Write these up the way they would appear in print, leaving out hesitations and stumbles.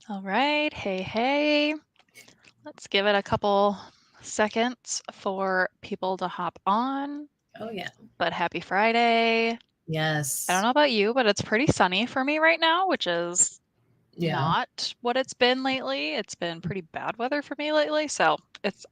All right. Hey, hey. Let's give it a couple seconds for people to hop on. Oh, yeah. But happy Friday. I don't Yes. know about you, but it's pretty sunny for me right now, which is Yeah. not what it's been lately. It's been pretty bad weather for me lately. So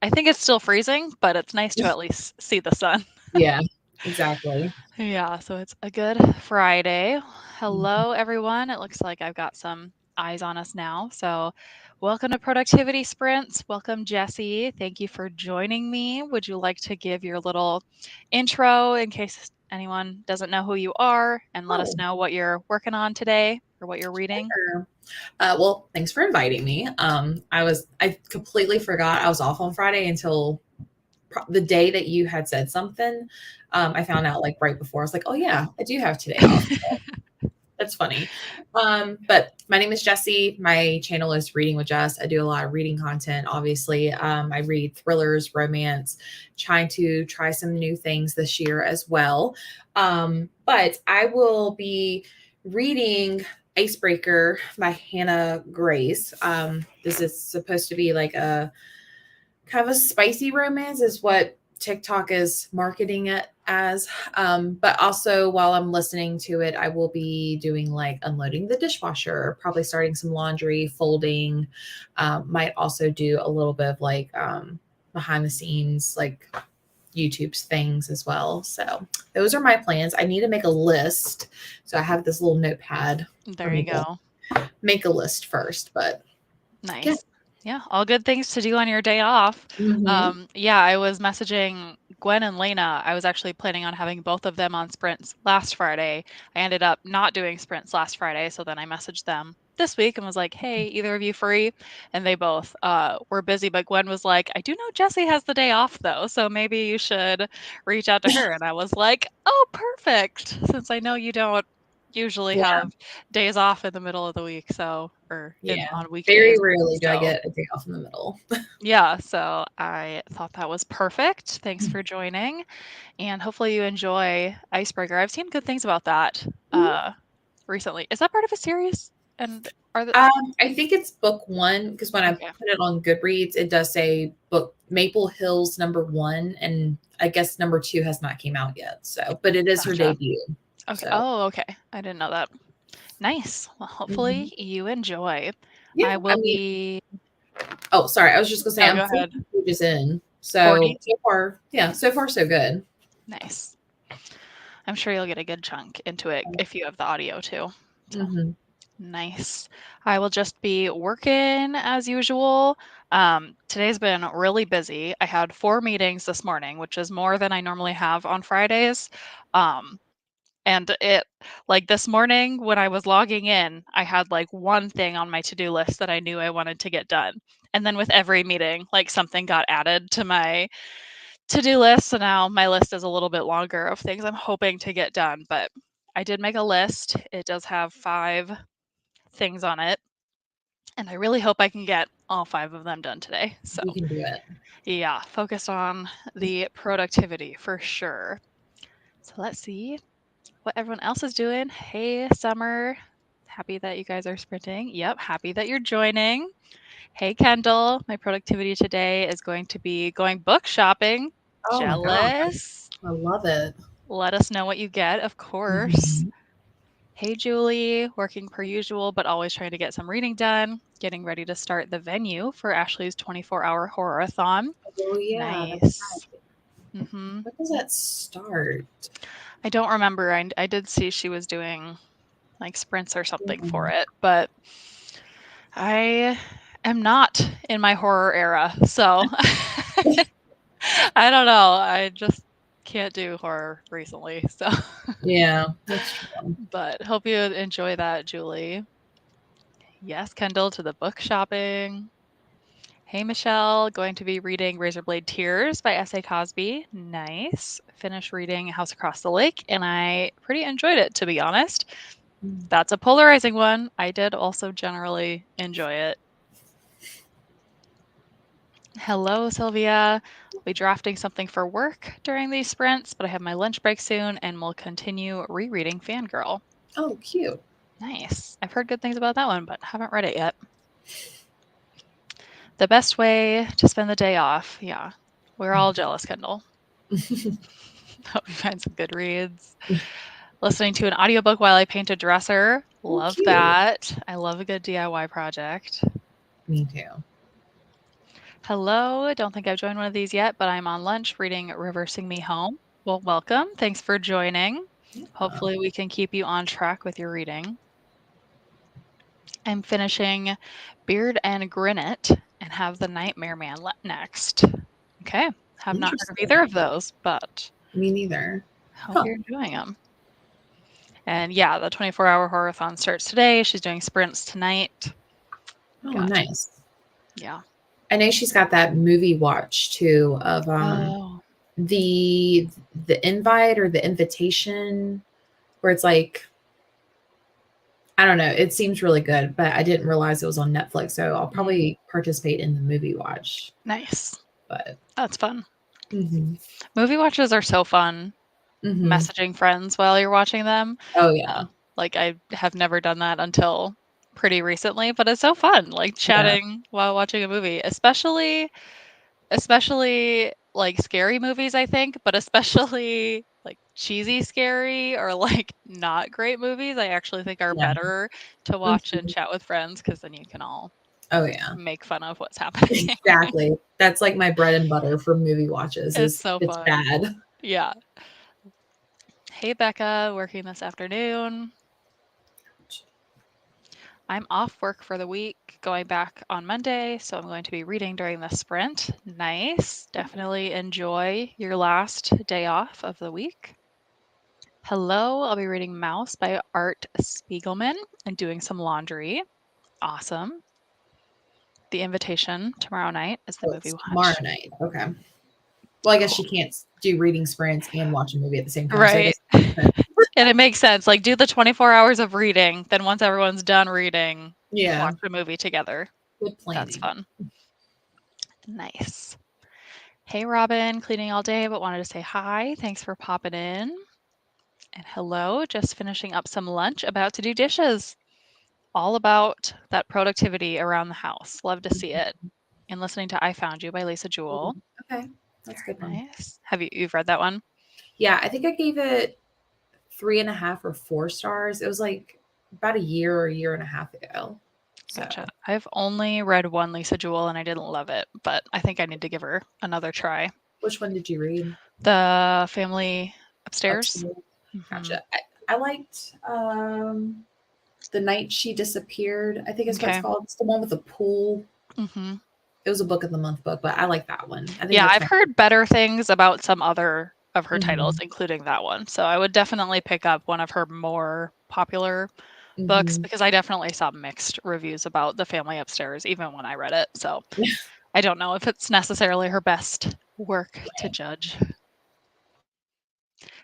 I think it's still freezing, but it's nice to at least see the sun. Yeah, exactly. Yeah, so it's a good Friday. Mhm. Hello, everyone. It looks like I've got some eyes on us now. So, welcome to Productivity Sprints. Welcome, Jessie. Thank you for joining me. Would you like to give your little intro in case anyone doesn't know who you are and let us Oh, know what you're working on today or what you're reading? sure. Well, thanks for inviting me. I completely forgot I was off on Friday until the day that you had said something. I found out like right before. I was like, oh yeah, I do have today off. That's funny. But my name is Jessie. My channel is Reading with Jess. I do a lot of reading content, obviously. I read thrillers, romance, trying to try some new things this year as well. But I will be reading Icebreaker by Hannah Grace. This is supposed to be like a kind of a spicy romance, is what TikTok is marketing it as. But also, while I'm listening to it, I will be doing like unloading the dishwasher, probably starting some laundry, folding. Might also do a little bit of like behind the scenes, like YouTube's things as well. So those are my plans. I need to make a list. So I have this little notepad for There me you to go. make a list first. But yeah. Nice. Yeah, all good things to do on your day off. Hmm. Yeah, I was messaging Gwen and Lena. I was actually planning on having both of them on sprints last Friday. I ended up not doing sprints last Friday, so then I messaged them this week and was like, "Hey, either of you free?" And they both were busy, but Gwen was like, "I do know Jessie has the day off though, so maybe you should reach out to her." And I was like, "Oh, perfect. Since I know you don't usually Yeah. have days off in the middle of the week, so or in Yeah. on Very weekdays. rarely do I So, get a day off in the middle. yeah, so I thought that was perfect. Thanks for joining, and hopefully you enjoy Icebreaker. I've seen good things about that Mhm. recently. Is that part of a series? And are the I think it's book one because when I okay, put it on Goodreads, it does say book Maple Hills number 1, and I guess number 2 has not came out yet. So, but it is her gotcha. debut. Okay. So, Oh, okay. I didn't know that. Nice. Well, mhm. hopefully you enjoy. Yeah. I I will mean, be. oh, sorry, I was just gonna say Oh, I'm go 40 ahead. pages in. So 40. so far, yeah, so far so good. Nice. I'm sure you'll get a good chunk into it if you have the audio too. So. Mm-hmm. Nice. I will just be working as usual. Today's been really busy. I had 4 meetings this morning, which is more than I normally have on Fridays. Um, and it, like this morning when I was logging in, I had like one thing on my to-do list that I knew I wanted to get done. And then with every meeting, like something got added to my to-do list. So now my list is a little bit longer of things I'm hoping to get done. But I did make a list. It does have 5 things on it, and I really hope I can get all 5 of them done today. So, You can do it. yeah, focus on the productivity for sure. So, let's see what everyone else is doing. Hey, Summer. Happy that you guys are sprinting. Yep, happy that you're joining. Hey, Kendall. My productivity today is going to be going book shopping. Oh my god, Jealous. I love it. Let us know what you get, of course. Mhm. Hey, Julie, working per usual, but always trying to get some reading done. Getting ready to start the venue for Ashley's 24-hour horror-a-thon. Oh yeah, that's Nice. right. hmm When does that start? I don't remember. I did see she was doing like sprints or something for Mm. it, but I am not in my horror era, so I don't know. I just can't do horror recently, so Yeah, that's true. but hope you enjoy that, Julie. Yes, Kendall, to the book shopping. Hey, Michelle. Going to be reading Razorblade Tears by S.A. Cosby. Nice. Finished reading House Across the Lake, and I pretty enjoyed it, to be honest. Mm. That's a polarizing one. I did also generally enjoy it. Hello, Sylvia. I'll be drafting something for work during these sprints, but I have my lunch break soon and will continue rereading Fangirl. Oh, cute. Nice. I've heard good things about that one, but haven't read it yet. The best way to spend the day off. Yeah. We're all jealous, Kendall. Hope you find some good reads. Listening to an audiobook while I paint a dresser. Oh, Love cute. that. I love a good DIY project. Me too. Hello. Don't think I've joined one of these yet, but I'm on lunch reading River Sing Me Home. Well, welcome. Thanks for joining. Yeah. Hopefully, we can keep you on track with your reading. I'm finishing Beard and Grinnet and have The Nightmare Man next. Okay. Have not heard of either Interesting. of those, but Me neither. hope Huh. you're enjoying them. And yeah, the 24-hour horathon starts today. She's doing sprints tonight. Oh, Got nice. yeah. I know she's got that movie watch too of Oh, the the invite or the invitation where it's like I don't know, it seems really good, but I didn't realize it was on Netflix, so I'll mm, probably participate in the movie watch. nice. But That's fun. mhm. Movie watches are so fun. Mhm. Messaging friends while you're watching them. Oh Uh, yeah. like I have never done that until pretty recently, but it's so fun, like Yeah. chatting while watching a movie, especially like scary movies, I think, but especially like cheesy scary or like not great movies, I actually think are Yeah. better to watch and Mhm. chat with friends because then you can all Oh yeah. make fun of what's happening. Exactly. That's like my bread and butter for movie watches It's is so it's fun. bad. Yeah. Hey, Becca, working this afternoon. I'm off work for the week, going back on Monday, so I'm going to be reading during the sprint. Nice. Definitely enjoy your last day off of the week. Hello, I'll be reading Mouse by Art Spiegelman and doing some laundry. Awesome. The Invitation tomorrow night is the So movie it's tomorrow watch. night. Okay. Well, I guess Cool. she can't do reading sprints and watch a movie at the same time. So I Right. guess it makes sense. And it makes sense. Like, do the 24 hours of reading, then once everyone's done reading, Yeah. watch a movie together. Good That's planning. fun. Nice. Hey, Robin, cleaning all day, but wanted to say hi. Thanks for popping in. And hello, just finishing up some lunch, about to do dishes. All about that productivity around the house. Love to see it. And listening to I Found You by Lisa Oh, Jewell. okay. That's a good Very one. nice. You've read that one? Yeah, I think I gave it 3.5 or 4 stars. It was like about a year and a half ago. Gotcha. So I've only read one Lisa Jewell and I didn't love it, but I think I need to give her another try. which one did you read? The Family Upstairs. Upstairs. Hmm. Gotcha. I liked The Night She Disappeared. I think is what it's Okay. called. It's the one with the pool. Hmm. It was a book of the month book, but I like that one. I think Yeah, that's I've my heard better things about some other of her titles, hmm including that one. So I would definitely pick up one of her more popular books hmm because I definitely saw mixed reviews about The Family Upstairs, even when I read it. So I don't know if it's necessarily her best work to judge.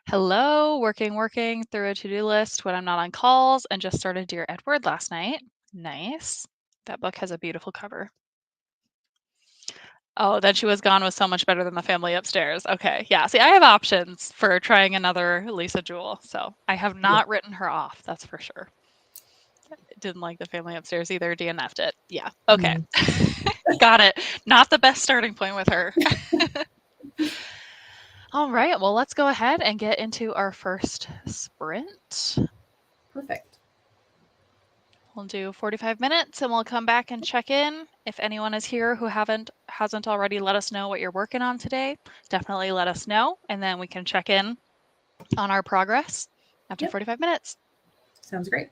Hello, working through a to-do list when I'm not on calls and just started Dear Edward last night. Nice. That book has a beautiful cover. Oh, Then She Was Gone was so much better than The Family Upstairs. Okay. Yeah. See, I have options for trying another Lisa Jewell. So I have Yeah. not written her off. That's for sure. Didn't like The Family Upstairs either. DNF'd it. Yeah. Okay. Mhm. Got it. Not the best starting point with her. All right. Well, let's go ahead and get into our first sprint. Perfect. We'll do 45 minutes and we'll come back and check in. If anyone is here who hasn't already let us know what you're working on today, definitely let us know and then we can check in on our progress after Yep. 45 minutes. Sounds great.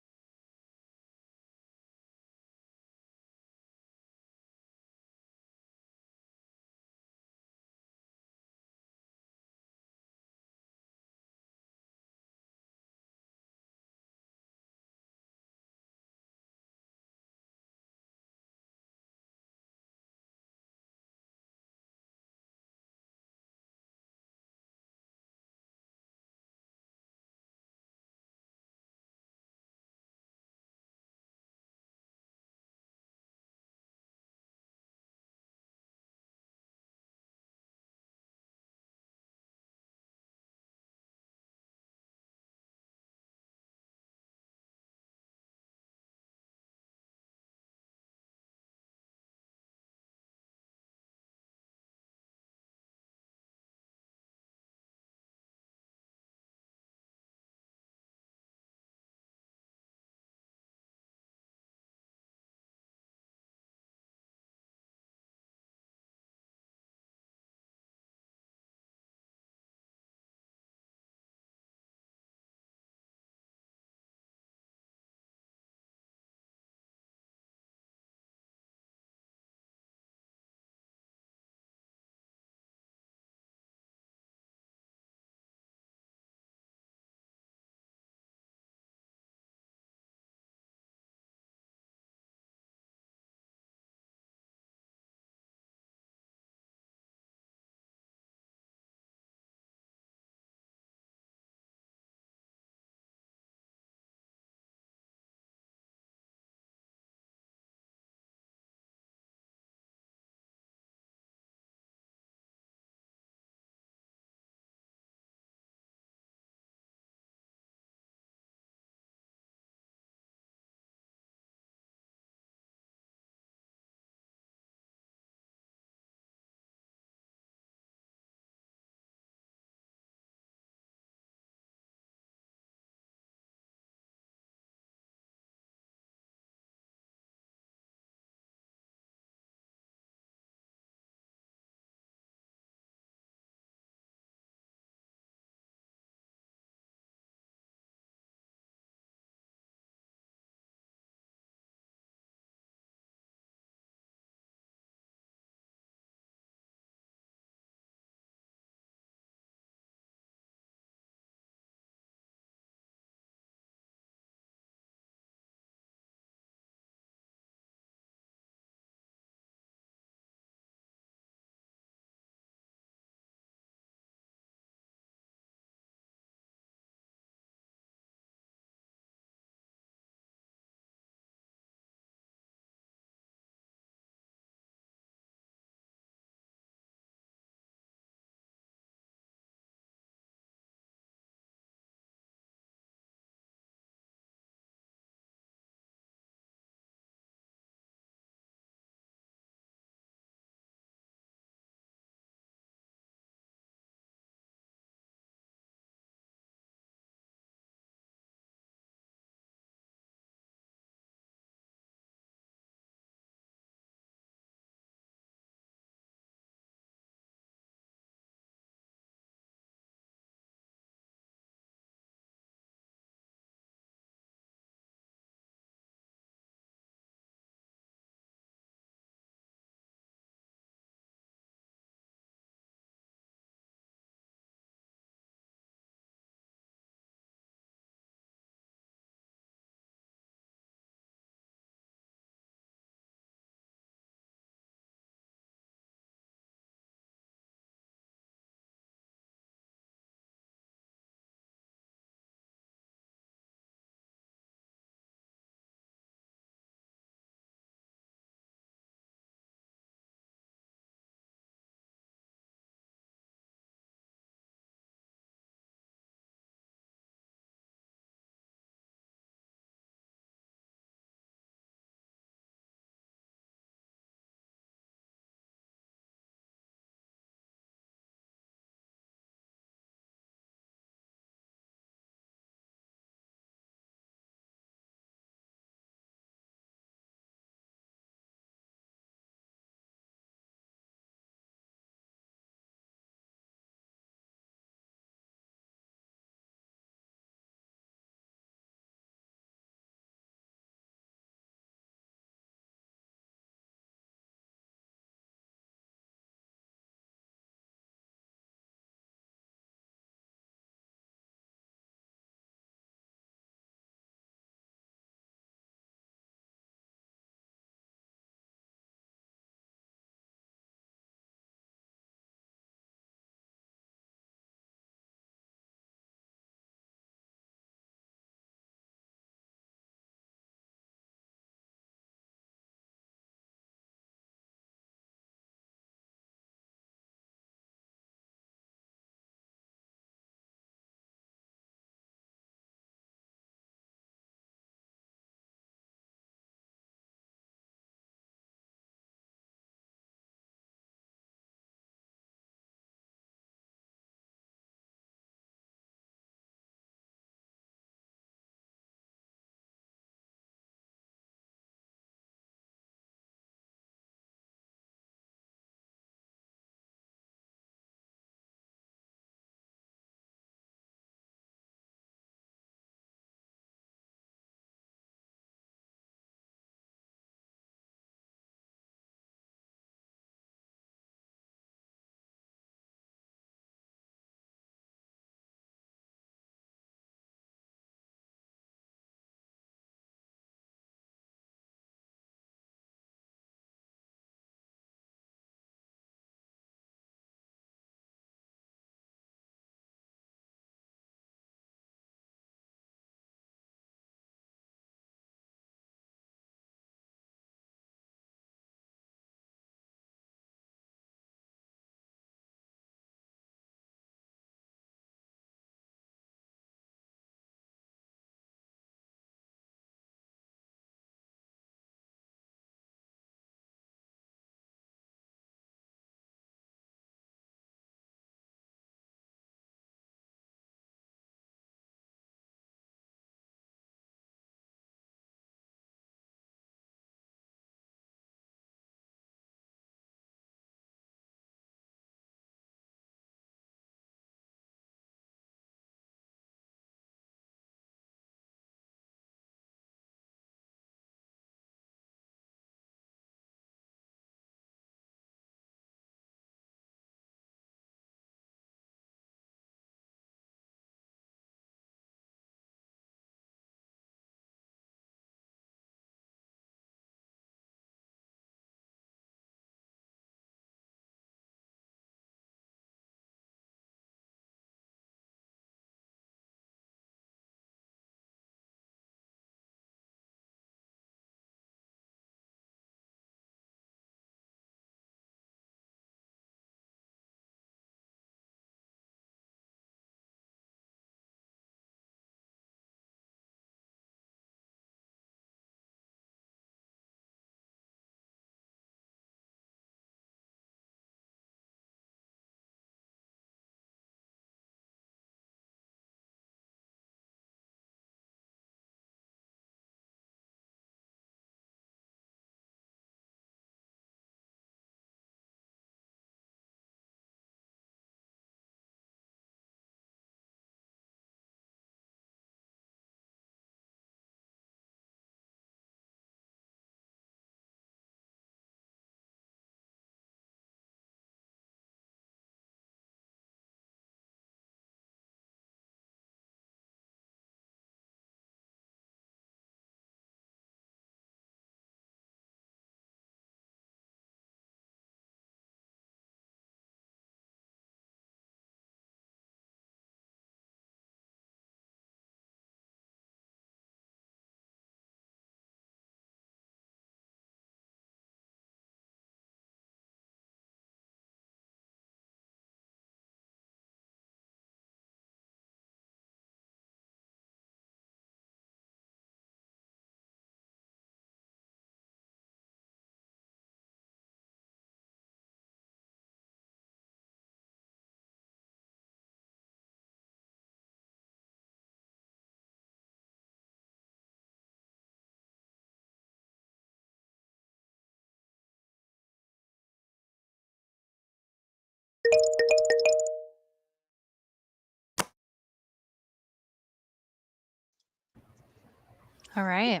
All right.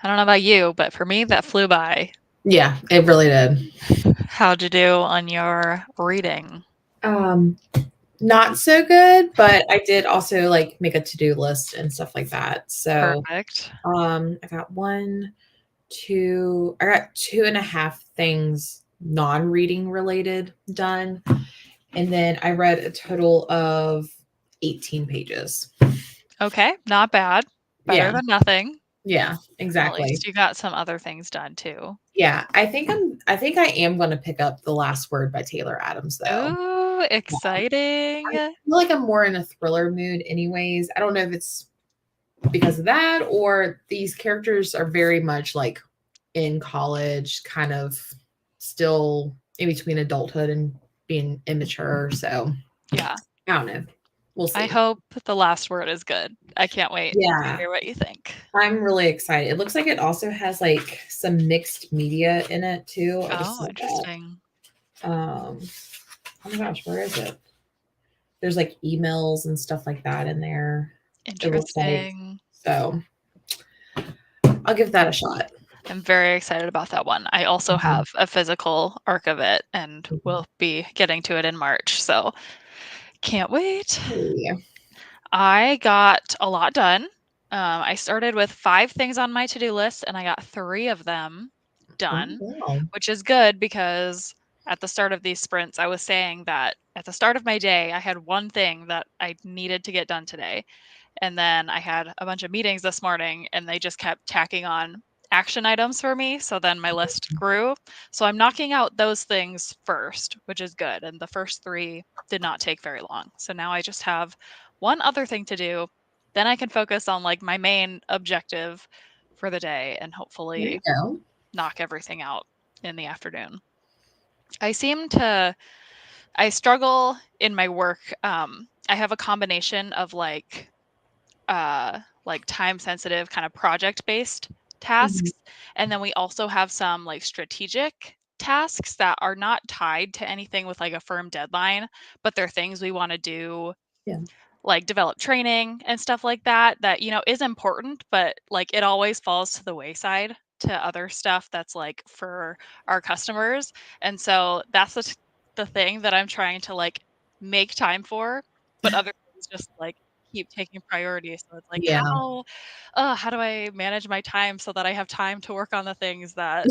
I don't know about you, but for me, that flew by. Yeah, it really did. How'd you do on your reading? Um, Not so good, but I did also like make a to-do list and stuff like that. So, Perfect. I got I got two and a half things non-reading related done. And then I read a total of 18 pages. Okay, not bad. Better Yeah. than nothing. Yeah, At exactly. least you got some other things done too. Yeah, I think I am gonna pick up The Last Word by Taylor Adams, though. Ooh, Yeah, I exciting. feel like I'm more in a thriller mood anyways. I don't know if it's because of that or these characters are very much, like, in college, kind of still in between adulthood and being immature, so Yeah. I don't know. We'll I see. hope the last word is good. I can't wait to Yeah, hear what you think. I'm really excited. It looks like it also has, like, some mixed media in it too. I just Oh, saw that. interesting. Um, oh my gosh, where is it? There's, like, emails and stuff like that in there, it looks like. Interesting. So, I'll give that a shot. I'm very excited about that one. I also Mhm. have a physical arc of it and Mhm. we'll be getting to it in March. So can't wait. Yeah. I got a lot done. I started with 5 things on my to-do list, and I got 3 of them Oh, done, wow. which is good because at the start of these sprints, I was saying that at the start of my day, I had one thing that I needed to get done today. And then I had a bunch of meetings this morning and they just kept tacking on action items for me. So then my list grew. So I'm knocking out those things first, which is good. And the first 3 did not take very long. So now I just have one other thing to do. Then I can focus on like my main objective for the day and There you hopefully go. knock everything out in the afternoon. I seem to I struggle in my work. I have a combination of like time sensitive kind of project based Mhm. tasks. And then we also have some like strategic tasks that are not tied to anything with like a firm deadline, but they're things we want to do, Yeah. like develop training and stuff like that, that, is important, but like it always falls to the wayside to other stuff that's like for our customers. And so that's the thing that I'm trying to like make time for, but other things just like keep taking priority. So it's like, Yeah. how do I manage my time so that I have time to work on the things that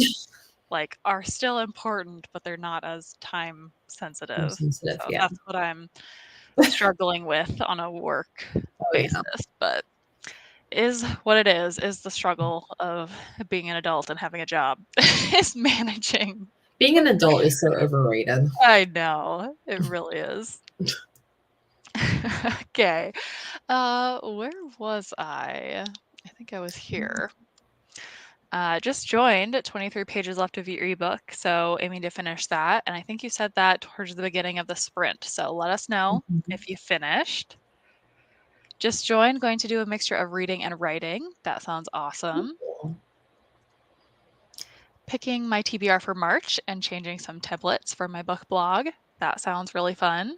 like are still important, but they're not as time I'm sensitive. sensitive, So yeah. that's what I'm struggling with on a work Oh, yeah. basis, but is what it is the struggle of being an adult and having a job is managing. Being an adult is so overrated. I know, it really is. Okay, where was I? I think I was here. Just joined, 23 pages left of your ebook, so aiming to finish that, and I think you said that towards the beginning of the sprint, so let us know Mhm. if you finished. Just joined, going to do a mixture of reading and writing. That sounds awesome. Cool. Picking my TBR for March and changing some templates for my book blog. That sounds really fun.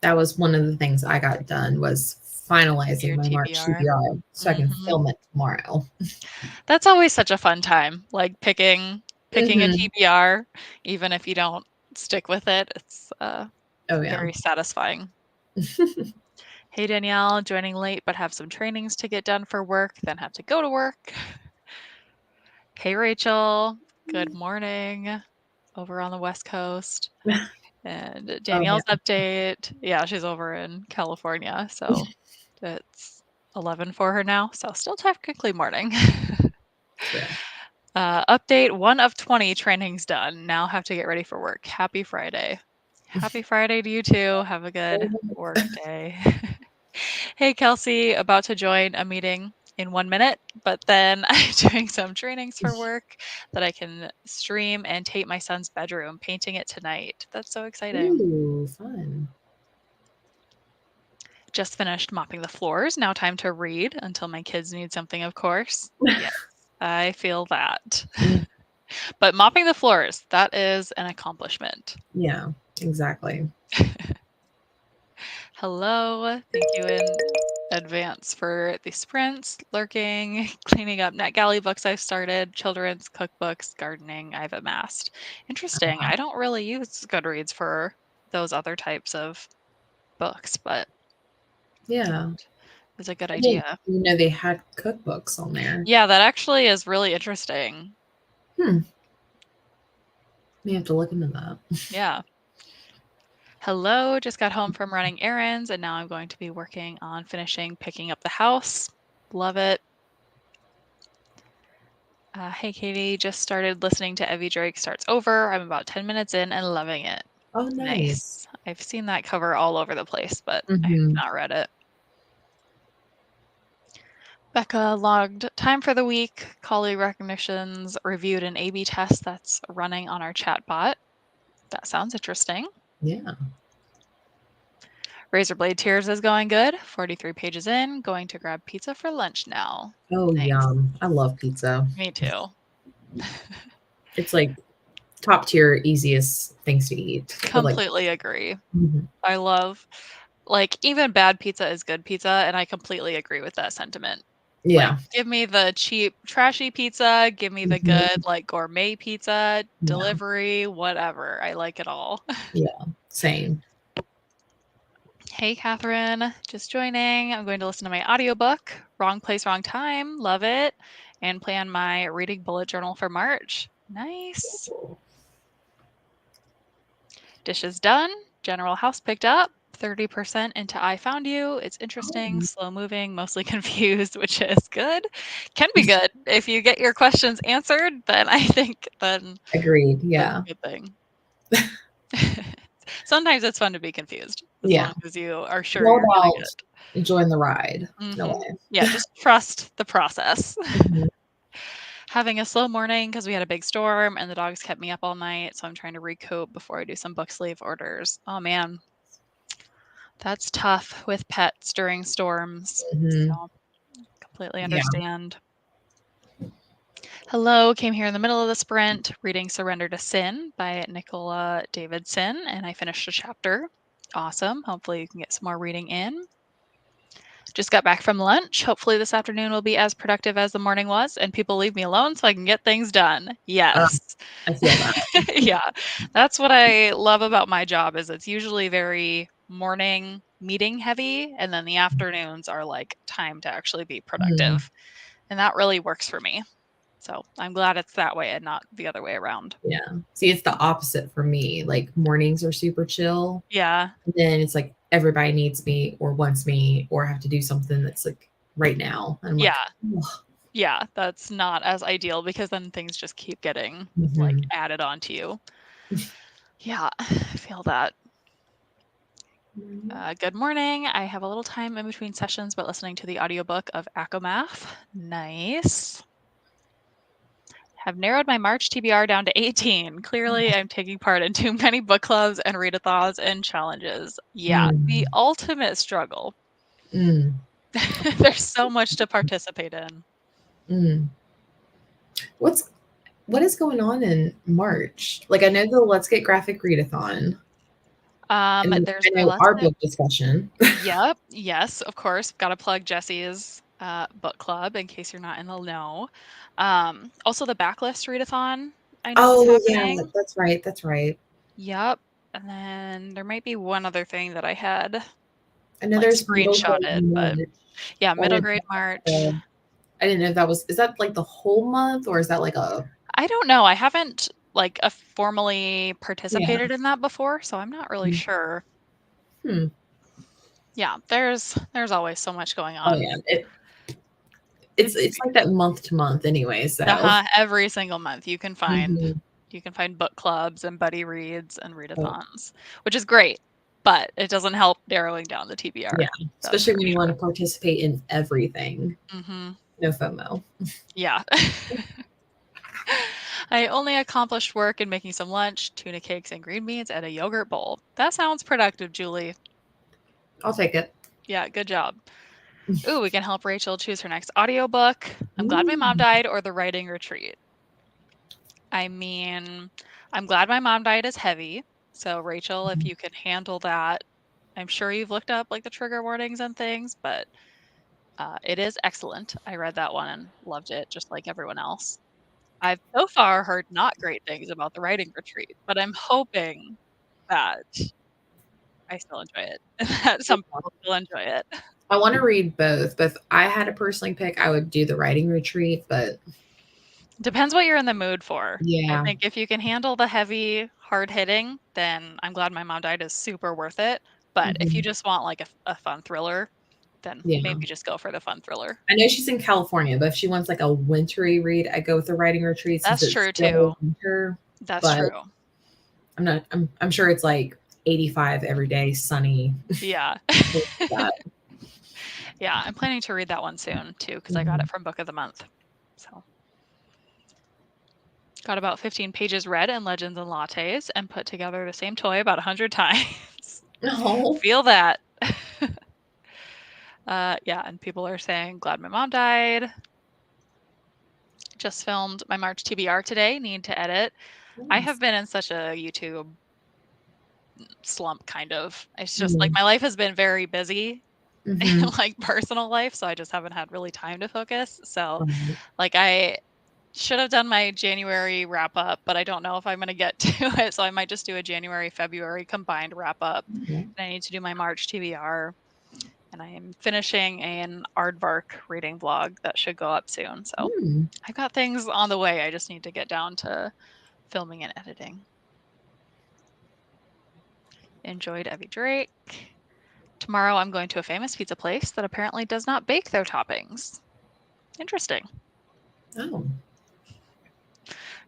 That was one of the things I got done was finalizing Your my March TBR. TBR so I can Hmm. film it tomorrow. That's always such a fun time, like picking a Mhm. TBR, even if you don't stick with it. It's Oh, yeah. very satisfying. Hey Danielle, joining late, but have some trainings to get done for work, then have to go to work. Hey Rachel, good morning over on the West Coast. And Oh, Danielle's yeah. update, yeah, she's over in California, so it's 11 for her now, so still technically morning. Yeah. Update 1 of 20 trainings done. Now have to get ready for work. Happy Friday. Happy Friday to you too. Have a good work day. Hey, Kelsey, about to join a meeting in 1 minute, but then I'm doing some trainings for work that I can stream and tape my son's bedroom, painting it tonight. That's so exciting. Ooh, fun. Just finished mopping the floors. Now time to read until my kids need something, of course. Yes, I feel that. Mm, But mopping the floors, that is an accomplishment. yeah, exactly. Hello. Thank you. advance for the sprints, lurking, cleaning up NetGalley books I've started, children's cookbooks, gardening I've amassed. Interesting. I don't really use Goodreads for those other types of books, but Yeah. it's a good I didn't idea. even know they had cookbooks on there. Yeah, that actually is really interesting. Hmm. May have to look into that. Yeah. Hello, just got home from running errands and now I'm going to be working on finishing picking up the house. Love it. Hey, Katie, just started listening to Evie Drake Starts Over. I'm about 10 minutes in and loving it. Oh, nice. Nice. I've seen that cover all over the place, but I have Hmm. not read it. Becca logged time for the week, colleague recognitions, reviewed an A/B test that's running on our chatbot. That sounds interesting. Yeah. Razorblade Tears is going good. 43 pages in. Going to grab pizza for lunch now. Oh, Nice. yum. I love pizza. Me too. It's like top tier, easiest things to eat. But like, Completely agree. mhm. I love, like, even bad pizza is good pizza, and I completely agree with that sentiment. Like, Yeah. give me the cheap, trashy pizza, give me the good, Mhm. like, gourmet pizza, Yeah. delivery, whatever. I like it all. Yeah. Same. Hey, Catherine, just joining. I'm going to listen to my audiobook, Wrong Place, Wrong Time. Love it. And plan my reading bullet journal for March. Nice. Dishes done. General house picked up. 30% into I Found You. It's interesting, Oh, slow moving, mostly confused, which is good. Can be good. If you get your questions answered, then I think then agreed. that's Yeah. a good thing. Sometimes it's fun to be confused as Yeah. long as you are It's sure all you're getting about it. enjoying the ride in a Mhm. way. Yeah, just trust the process. Mhm. Having a slow morning because we had a big storm and the dogs kept me up all night, so I'm trying to recoup before I do some book sleeve orders. Oh man, that's tough with pets during storms. Mhm. So completely Yeah. understand. Hello, came here in the middle of the sprint reading Surrender to Sin by Nicola Davidson, and I finished a chapter. Awesome. Hopefully, you can get some more reading in. Just got back from lunch. Hopefully, this afternoon will be as productive as the morning was, and people leave me alone so I can get things done. Uh, Yes. I feel that. Yeah. That's what I love about my job is it's usually very morning meeting heavy, and then the afternoons are like time to actually be Mhm. productive. And that really works for me. So I'm glad it's that way and not the other way around. Yeah. See, it's the opposite for me. Like mornings are super chill. Yeah. And then it's like everybody needs me or wants me or I have to do something that's like right now. And I'm Yeah. like, ugh. Yeah. That's not as ideal because then things just keep getting like Mhm. added onto you. Yeah. I feel that. Mhm. Good morning. I have a little time in between sessions, but listening to the audiobook of Acomath. Nice. Have narrowed my March TBR down to 18. Clearly, I'm taking part in too many book clubs and readathons and challenges. Yeah, the Mm. ultimate struggle. Mm. There's so much to participate in. Mm. What's what is going on in March? Like I know the Let's Get Graphic Readathon, and then There's I the know Let's our Get. book discussion. Yep. Yes, of course. Got to plug Jessie's book club in case you're not in the know. Also, the backlist readathon I know is Oh yeah, happening. that's right. That's right. Yep. And then there might be one other thing that I had I know like there's middle grade screenshotted, but March. yeah, I middle didn't grade March. I didn't know if that was is that like the whole month or is that like a I don't know. I haven't like formally yeah. participated in that before, so I'm not really sure. Hmm. Yeah, there's always so much going Oh on. yeah. It's like that month to month anyway, so Every single month mhm. you can find book clubs and buddy reads and Oh, readathons, which is great, but it doesn't help narrowing down the yeah. TBR. That's Especially for when you want sure. to participate in everything. Mhm. No FOMO. Yeah. I only accomplished work in making some lunch, tuna cakes and green beans, and a yogurt bowl. That sounds productive, Julie. I'll take it. Yeah, good job. Ooh, we can help Rachel choose her next audiobook. I'm glad my mom Mm. died or the writing retreat. I mean, I'm glad my mom died is heavy. So, Rachel, if Mhm. you can handle that, I'm sure you've looked up like the trigger warnings and things, but It is excellent. I read that one and loved it just like everyone else. I've so far heard not great things about the writing retreat, but I'm hoping that I still enjoy it and that some people still enjoy it. I want to read both, but if I had to personally pick, I would do the writing retreat. But Depends what you're in the mood for. I yeah, think if you can handle the heavy, hard hitting, then I'm Glad My Mom Died is super worth it. But if you mhm, just want like a fun thriller, then yeah. maybe just go for the fun thriller. I know she's in California, but if she wants like a wintry read, I go with the writing retreat since That's it's true still too. winter. That's But true. I'm not. I'm sure it's like 85 every day, sunny. Yeah. That. Yeah, I'm planning to read that one soon too because I got it Mhm. from Book of the Month. So, got about 15 pages read in Legends and Lattes and put together the same toy about 100 times. Oh. Feel that. Yeah, and people are saying, glad my mom died. Just filmed my March TBR today. Need to edit. I have Nice. been in such a YouTube slump, kind of. It's just like Mm. my life has been very busy, Mhm. like personal life. So I just haven't had really time to focus. So, Right. like, I should have done my January wrap up, but I don't know if I'm going to get to it. So I might just do a January, February combined wrap up. Yeah. And I need to do my March TBR. And I am finishing an aardvark reading vlog that should go up soon. So Mm. I've got things on the way. I just need to get down to filming and editing. Enjoyed Evie Drake. Tomorrow I'm going to a famous pizza place that apparently does not bake their toppings. Interesting. Oh.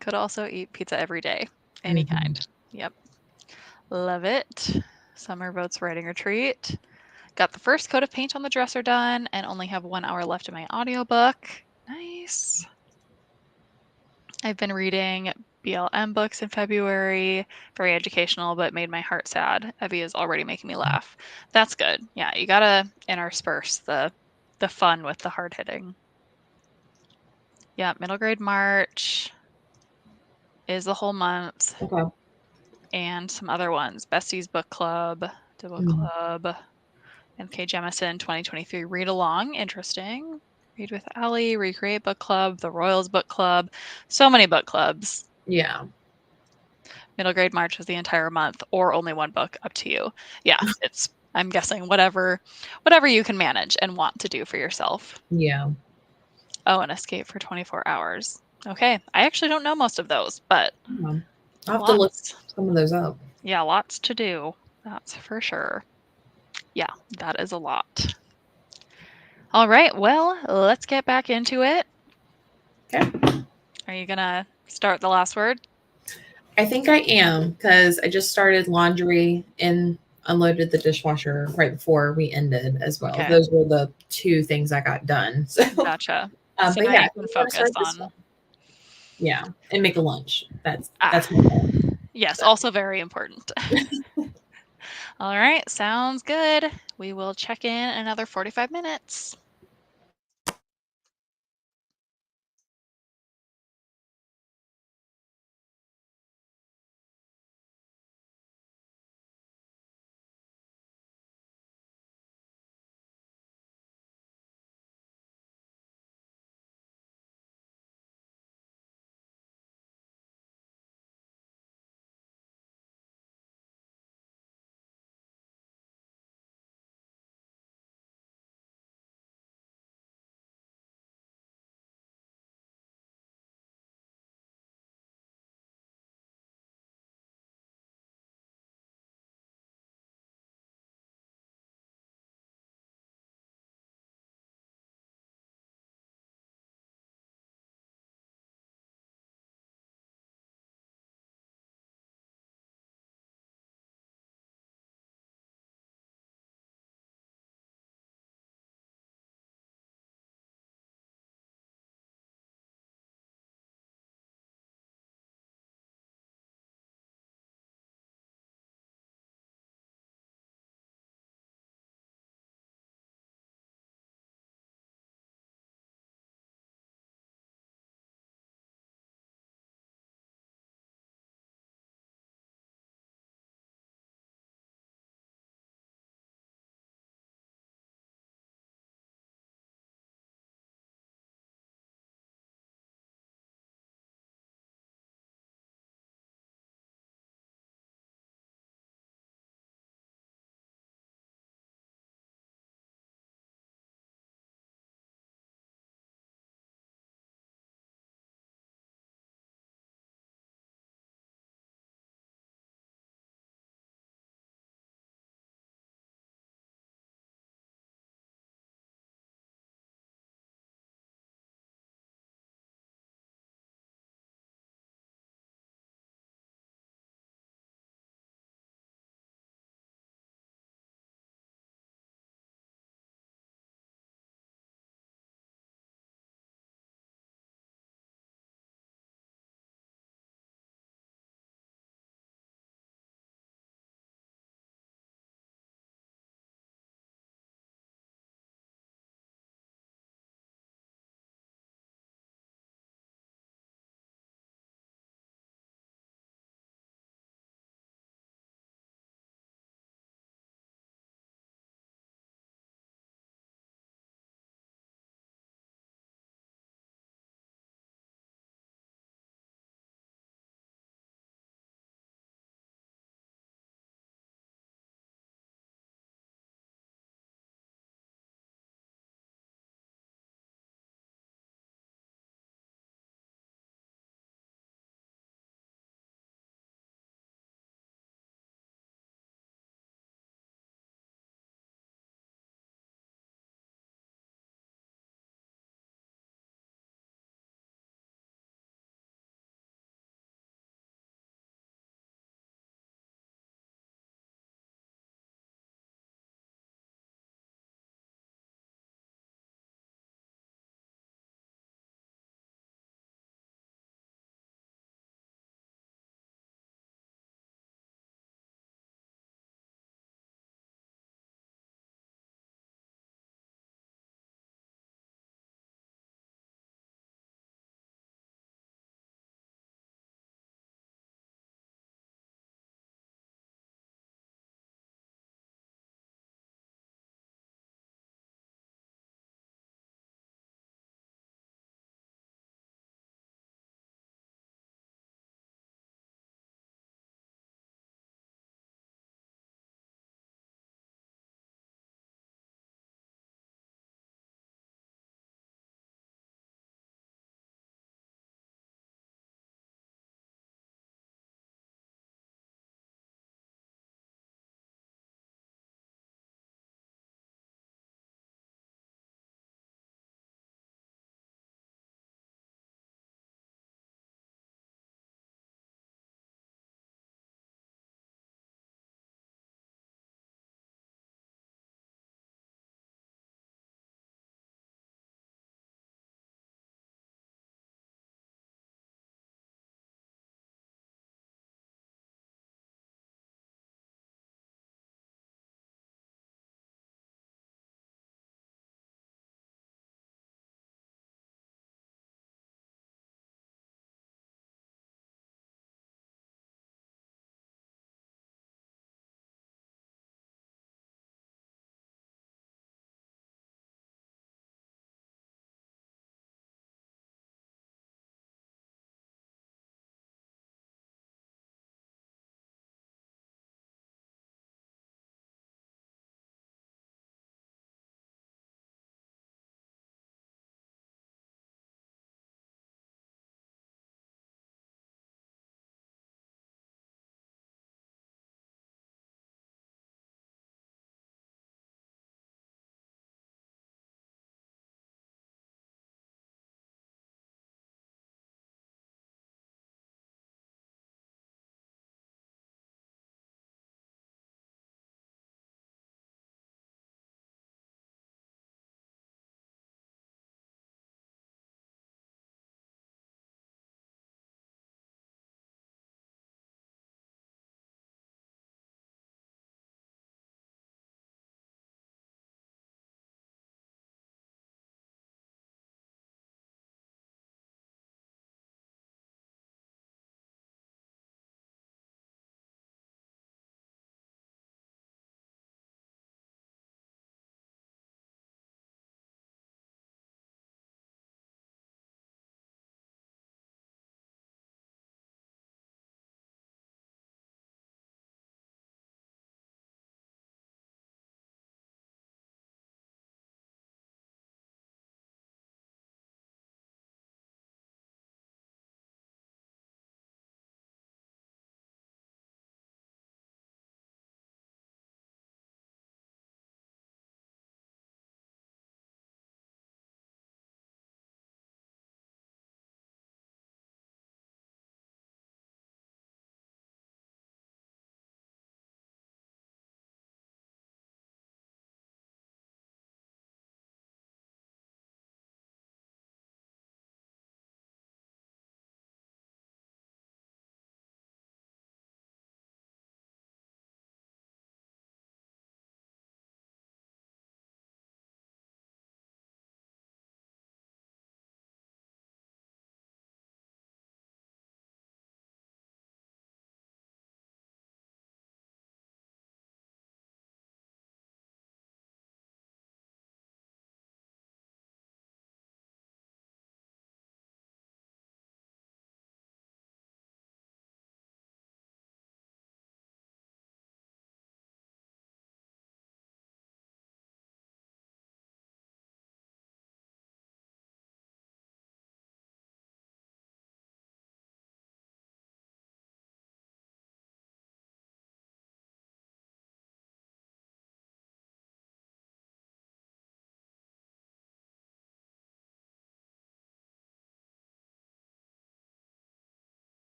Could also eat pizza every day, any Mhm. kind. Yep. Love it. Summer votes writing retreat. Got the first coat of paint on the dresser done and only have 1 hour left in my audiobook. Nice. I've been reading BLM books in February, very educational, but made my heart sad. Evie is already making me laugh. That's good. Yeah, you gotta intersperse the fun with the hard hitting. Yeah, middle grade March is the whole month, Okay. and some other ones. Bestie's Book Club, the book Mm. club, MK Jemison 2023 read along. Interesting. Read with Allie, Recreate Book Club, The Royals Book Club. So many book clubs. Yeah. Middle grade March is the entire month or only one book, up to you. Yeah, it's I'm guessing whatever you can manage and want to do for yourself. Yeah. Oh, and Escape for 24 hours. Okay, I actually don't know most of those, but Yeah. I'll have to look lots. some of those up. Yeah, lots to do. That's for sure. Yeah, that is a lot. All right, well, let's get back into it. Okay. Are you gonna start the last word? I think I am because I just started laundry and unloaded the dishwasher right before we ended as well. Okay, Those were the two things I got done. So, gotcha. So but now yeah, you if can you want to focus start this on one, yeah, and make a lunch. That's my ah, goal. yes, So. also very important. All right, sounds good. We will check in another 45 minutes.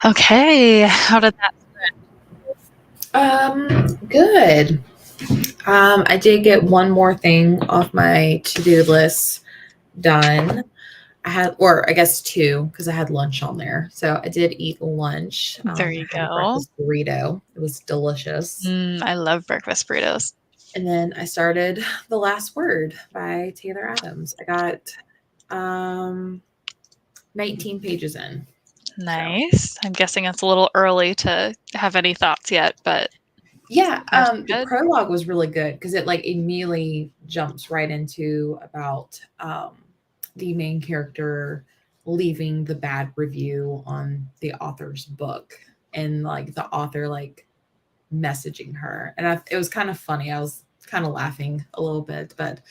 Okay, how did that Good. I did get one more thing off my to-do list done. I had, or I guess two, because I had lunch on there. So I did eat lunch. There I you had a go. breakfast burrito. It was delicious. I love breakfast burritos. And then I started The Last Word by Taylor Adams. I got um 19 pages in. So Nice. I'm guessing it's a little early to have any thoughts yet, but yeah, far so the good. prologue was really good because it like immediately jumps right into about the main character leaving the bad review on the author's book and like the author like messaging her. And it was kind of funny. I was kind of laughing a little bit, but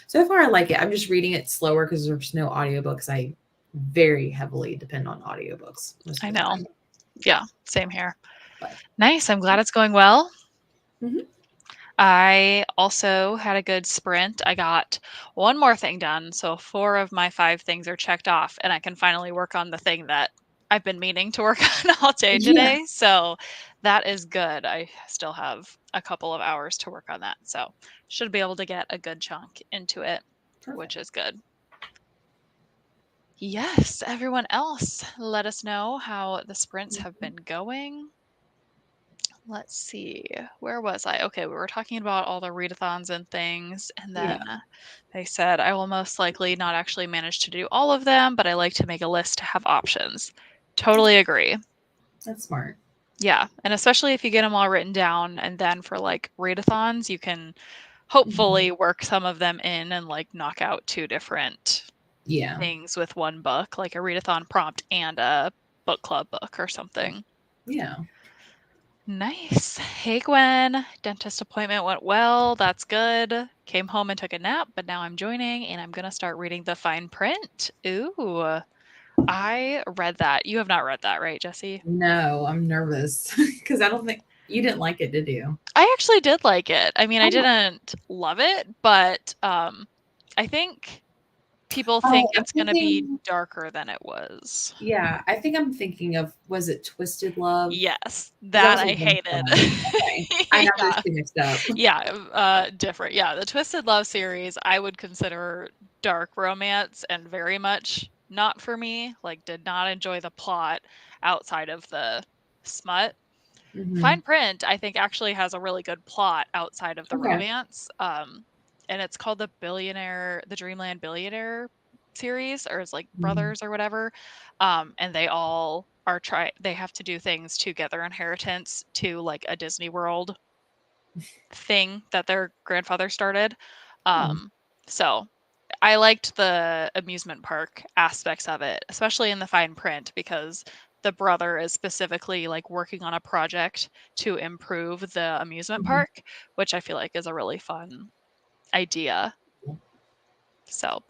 so far I like it. I'm just reading it slower because there's no audiobooks. I very heavily depend on audiobooks most I of the know. time. Yeah, same here. But Nice. I'm glad it's going well. mhm. I also had a good sprint. I got one more thing done. So four of my five things are checked off, and I can finally work on the thing that I've been meaning to work on all day Yeah, today. So that is good. I still have a couple of hours to work on that. So should be able to get a good chunk into it, which perfect. is good. Yes, everyone else, let us know how the sprints have been going. Let's see, where was I? Okay, we were talking about all the readathons and things, and Yeah, then they said I will most likely not actually manage to do all of them, but I like to make a list to have options. Totally agree. that's smart. Yeah, and especially if you get them all written down, and then for like readathons, you can Mhm. hopefully work some of them in and like knock out two different Yeah, things with one book, like a readathon prompt and a book club book or something. yeah. Nice. Hey, Gwen. Dentist appointment went well. That's good. Came home and took a nap, but now I'm joining and I'm going to start reading the fine print. Ooh, I read that. You have not read that, right, Jessie? No, I'm nervous because I don't think you didn't like it, did you? I actually did like it. I mean, I Oh, didn't love it, but I think people think oh, I'm it's going to be thinking. darker than it was. Yeah, I think I'm thinking of was it Twisted Love? Yes, Because that that was a I one hated. shot. Okay, I have those Yeah. two mixed up. Yeah, different. Yeah, the Twisted Love series I would consider dark romance and very much not for me. Like, did not enjoy the plot outside of the smut. Hmm. Fine Print, I think, actually has a really good plot outside of the Okay. romance. And it's called the Dreamland Billionaire series, or it's like Mhm. brothers or whatever. And they all they have to do things to get their inheritance to like a Disney World thing that their grandfather started. Oh. Um, so I liked the amusement park aspects of it, especially in the fine print, because the brother is specifically like working on a project to improve the amusement Mhm. park, which I feel like is a really fun idea. So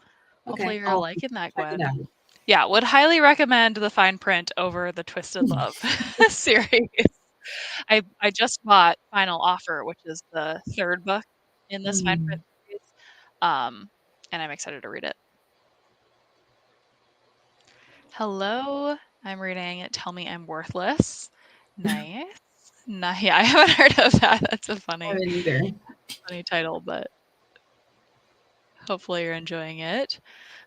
hopefully Okay, you're I'll liking that, check it Gwen. out. Yeah, would highly recommend the fine print over the Twisted Love series. I just bought Final Offer, which is the 3rd book in this fine print Mhm. series, um, and I'm excited to read it. Hello, I'm reading Tell Me I'm Worthless. Nice. Yeah, I haven't heard of that. That's a I funny haven't either. funny title, but hopefully you're enjoying it.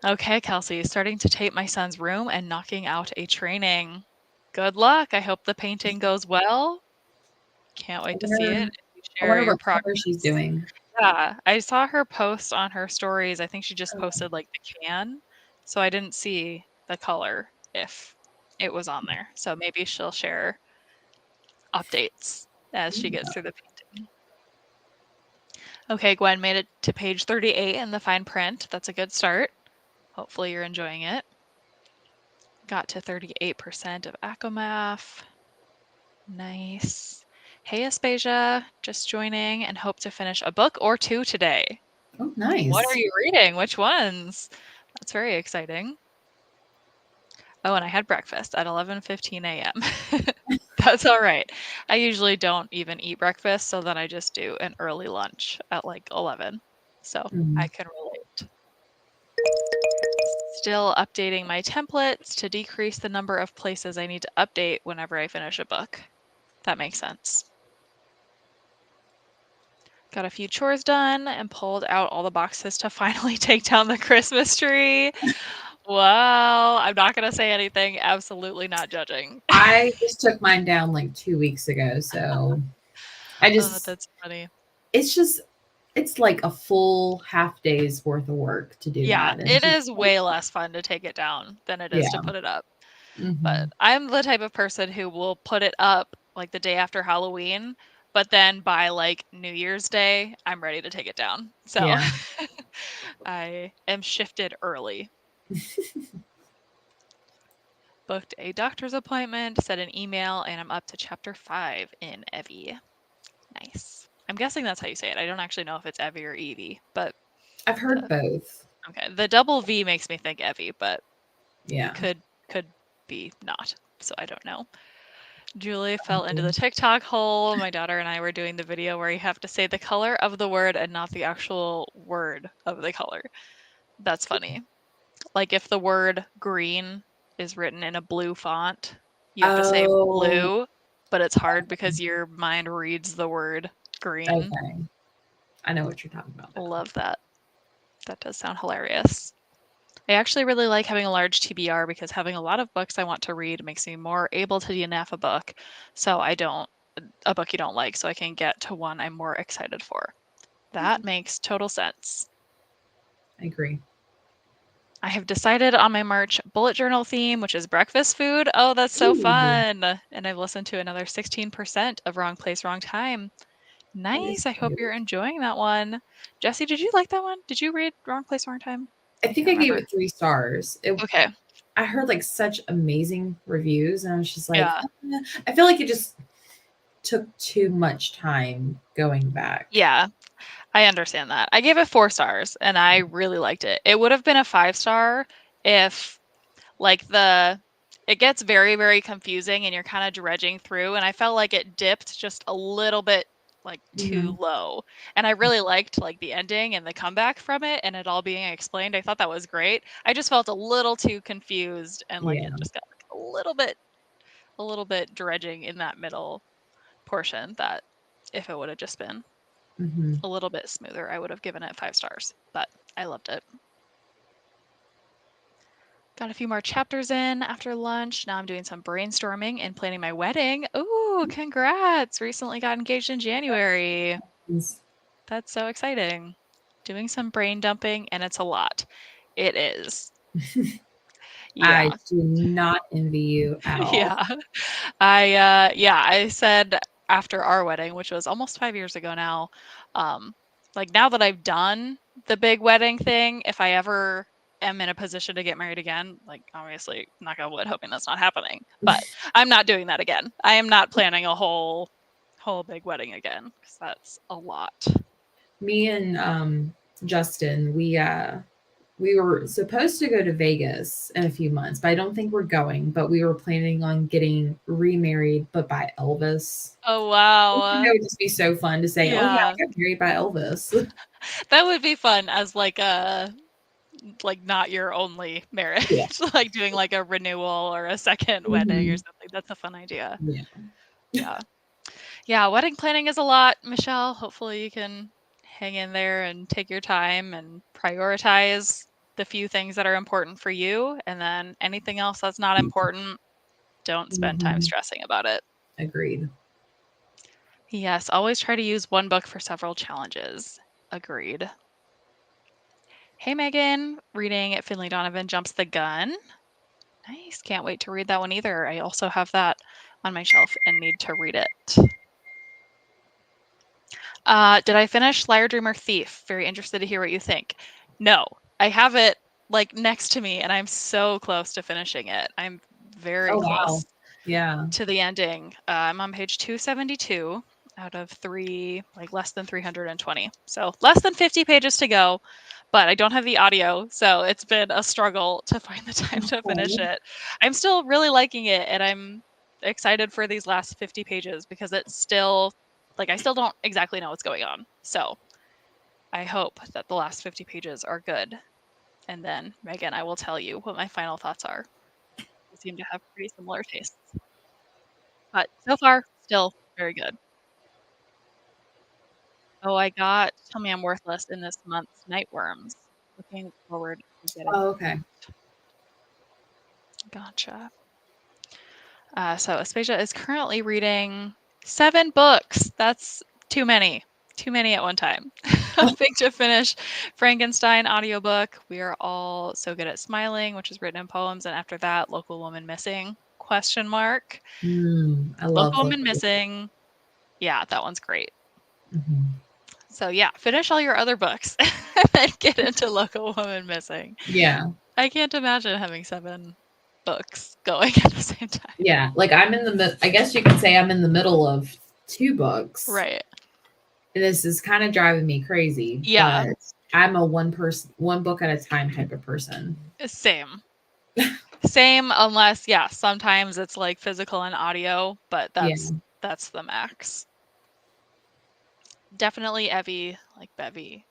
Okay, Kelsey, starting to tape my son's room and knocking out a training. Good luck. I hope the painting goes well. Can't I wait to see it. wonder. If you I share wonder your what color she's progress. doing. Yeah, I saw her post on her stories. I think she just Oh, posted like the can, so I didn't see the color if it was on there. So maybe she'll share updates as she gets yeah. through the painting. Okay, Gwen made it to page 38 in the fine print. That's a good start. Hopefully you're enjoying it. Got to 38% of Acomaph. Nice. Hey, Aspasia, just joining and hope to finish a book or two today. Oh, What are nice. you reading? Which ones? That's very exciting. Oh, and I had breakfast at 11:15 a.m. That's all right. I usually don't even eat breakfast, so then I just do an early lunch at like 11. So I Mhm. can relate. Still updating my templates to decrease the number of places I need to update whenever I finish a book. That makes sense. Got a few chores done and pulled out all the boxes to finally take down the Christmas tree. Well, I'm not going to say anything. Absolutely not judging. I just took mine down like 2 weeks ago, so I Oh, just that's funny. it's just it's like a full half day's worth of work to do Yeah, that, and it just is way less fun to take it down than it is to yeah. put it up. But Mhm. I'm the type of person who will put it up like the day after Halloween, but then by like New Year's Day, I'm ready to take it down. So Yeah. I am shifted early. Booked a doctor's appointment, sent an email, and I'm up to chapter 5 in Evie. Nice. I'm guessing that's how you say it. I don't actually know if it's Evie or Evie, but I've heard the both. okay, the double V makes me think Evie, but Yeah. could be not. So I don't know. Julie fell into the Mhm. TikTok hole. My daughter and I were doing the video where you have to say the color of the word and not the actual word of the color. That's funny. Like if the word green is written in a blue font, you have to say Oh, blue, but it's hard because your mind reads the word green. okay. I know what you're talking about now. Love that. That does sound hilarious. I actually really like having a large TBR because having a lot of books I want to read makes me more able to DNF a book. So I don't a book you don't like, so I can get to one I'm more excited for. That makes total sense. I agree. I have decided on my March bullet journal theme, which is breakfast food. Oh, that's so Ooh, fun. And I've listened to another 16% of Wrong Place, Wrong Time. that is Nice. I hope cute. you're enjoying that one. Jesse, did you like that one? Did you read Wrong Place, Wrong Time? I I think can't I gave remember. it 3 stars. Okay. I heard, like, such amazing reviews, and I was just like, Yeah. I feel like it just took too much time going back. Yeah. I understand that. I gave it 4 stars and I really liked it. It would have been a 5-star if like it gets very, very confusing and you're kind of dredging through. And I felt like it dipped just a little bit like too Mhm. low. And I really liked like the ending and the comeback from it and it all being explained. I thought that was great. I just felt a little too confused and like it Yeah. just got like a little bit dredging in that middle portion that if it would have just been Mhm. a little bit smoother, I would have given it 5 stars. But I loved it. Got a few more chapters in after lunch. Now I'm doing some brainstorming and planning my wedding. Ooh, congrats! Recently got engaged in January. Yes. That's so exciting. Doing some brain dumping, and it's a lot. It is. I Yeah. do not envy you at all. Yeah. I said after our wedding, which was almost 5 years ago now, like now that I've done the big wedding thing, if I ever am in a position to get married again, like obviously knock on wood, hoping that's not happening, but I'm not doing that again. I am not planning a whole big wedding again because that's a lot. Me and, Justin, we were supposed to go to Vegas in a few months, but I don't think we're going, but we were planning on getting remarried, but by Elvis. Oh I think that wow. would just be so fun to say, "Oh, yeah, Yeah. I got married by Elvis." That would be fun as like not your only Yeah. marriage, like doing like a renewal or a second wedding or Mhm. something. That's a fun idea. Yeah. Yeah. Yeah, wedding planning is a lot, Michelle. Hopefully you can hang in there and take your time and prioritize the few things that are important for you. And then anything else that's not important, don't spend time Mhm. stressing about it. Agreed. Yes, always try to use one book for several challenges. Agreed. Hey, Megan, reading Finley Donovan Jumps the Gun. Nice. Can't wait to read that one either. I also have that on my shelf and need to read it. Did I finish Liar Dreamer Thief? Very interested to hear what you think. No, I have it like next to me and I'm so close to finishing it. I'm very Oh, wow. close Yeah. to the ending. I'm on page 272 out of like less than 320. So less than 50 pages to go, but I don't have the audio. So it's been a struggle to find the time to finish Okay. it. I'm still really liking it and I'm excited for these last 50 pages because it's still like I still don't exactly know what's going on. So I hope that the last 50 pages are good. And then, Megan, I will tell you what my final thoughts are. We seem to have pretty similar tastes. But so far, still very good. Oh, I got Tell Me I'm Worthless in this month's Nightworms. Looking forward to getting Oh, okay. Gotcha. So Aspasia is currently reading 7 books. That's too many. Too many at one time. Hoping to finish Frankenstein audiobook. We Are All So Good at Smiling, which is written in poems, and after that, Local Woman Missing? Question mark. I love Local Woman local. Missing. Yeah, that one's great. Mhm. So yeah, finish all your other books and then get into Local Woman Missing. Yeah. I can't imagine having 7 books going at the same time. Yeah. Like I'm in the I guess you could say I'm in the middle of 2 books. Right. And this is kind of driving me crazy, Yeah, but I'm a one book at a time type of person. same. Same, unless, yeah, sometimes it's like physical and audio, but Yeah. that's the max. Definitely Evie, like Bevy,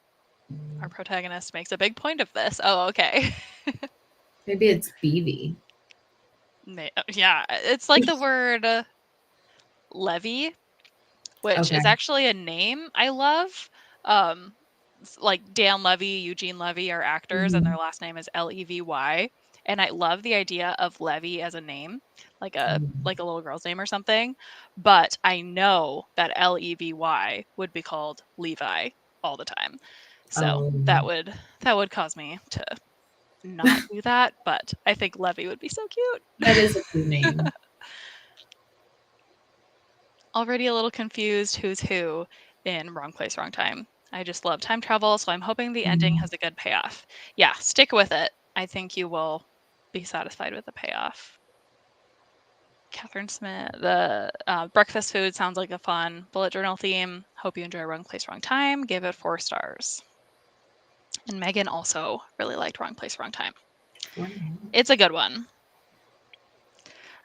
our protagonist, makes a big point of this. Oh, okay. Maybe it's BV. Yeah, it's like the word levy, which Okay. is actually a name I love. Um, like Dan Levy, Eugene Levy are actors, and their Mhm. last name is Levy. And I love the idea of Levy as a name, Mhm. like a little girl's name or something. But I know that Levy would be called Levi all the time. So Oh, that would cause me to not do that. But I think Levy would be so that is cute. a cool name. Already a little confused who's who in Wrong Place, Wrong Time. I just love time travel, so I'm hoping the ending Mhm. has a good payoff. Yeah, stick with it. I think you will be satisfied with the payoff. Catherine Smith, the breakfast food sounds like a fun bullet journal theme. Hope you enjoy Wrong Place, Wrong Time. Give it 4 stars. And Megan also really liked Wrong Place, Wrong Time. Wow. It's a good one.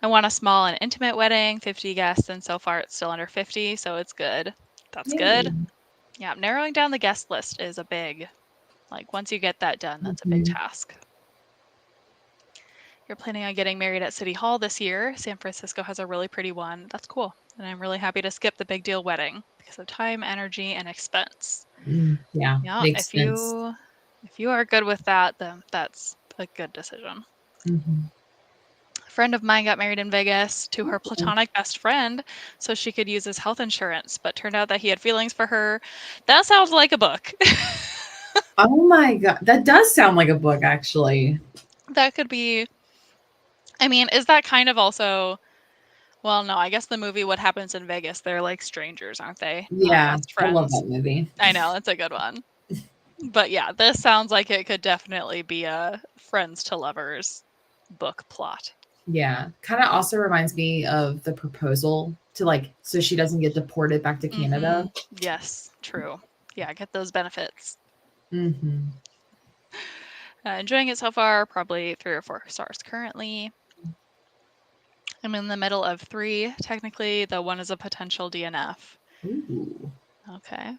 I want a small and intimate wedding, 50 guests, and so far it's still under 50, so it's good. That's good. Yay. Yeah, narrowing down the guest list is a big, like, once you get that done, that's a big Mhm. task. You're planning on getting married at City Hall this year. San Francisco has a really pretty one. That's cool. And I'm really happy to skip the big deal wedding because of time, energy, and expense. Yeah, Yeah, makes sense. if you are good with that, then that's a good decision. Mhm. A friend of mine got married in Vegas to her platonic best friend so she could use his health insurance, but turned out that he had feelings for her. That sounds like a book. Oh my god, that does sound like a book, actually. That could be, I mean, is that kind of also, well, no, I guess the movie What Happens in Vegas, they're like strangers, aren't they? Not Yeah, best I love friends. that movie. I know, it's a good one. But yeah, this sounds like it could definitely be a friends to lovers book plot. Yeah, kinda also reminds me of The Proposal to, like so she doesn't get deported back to Canada. Mhm. Yes, true. Yeah, get those benefits. Mhm. Enjoying it so far, probably 3 or 4 stars currently. I'm in the middle of 3, technically, though one is a potential DNF. Ooh. Okay.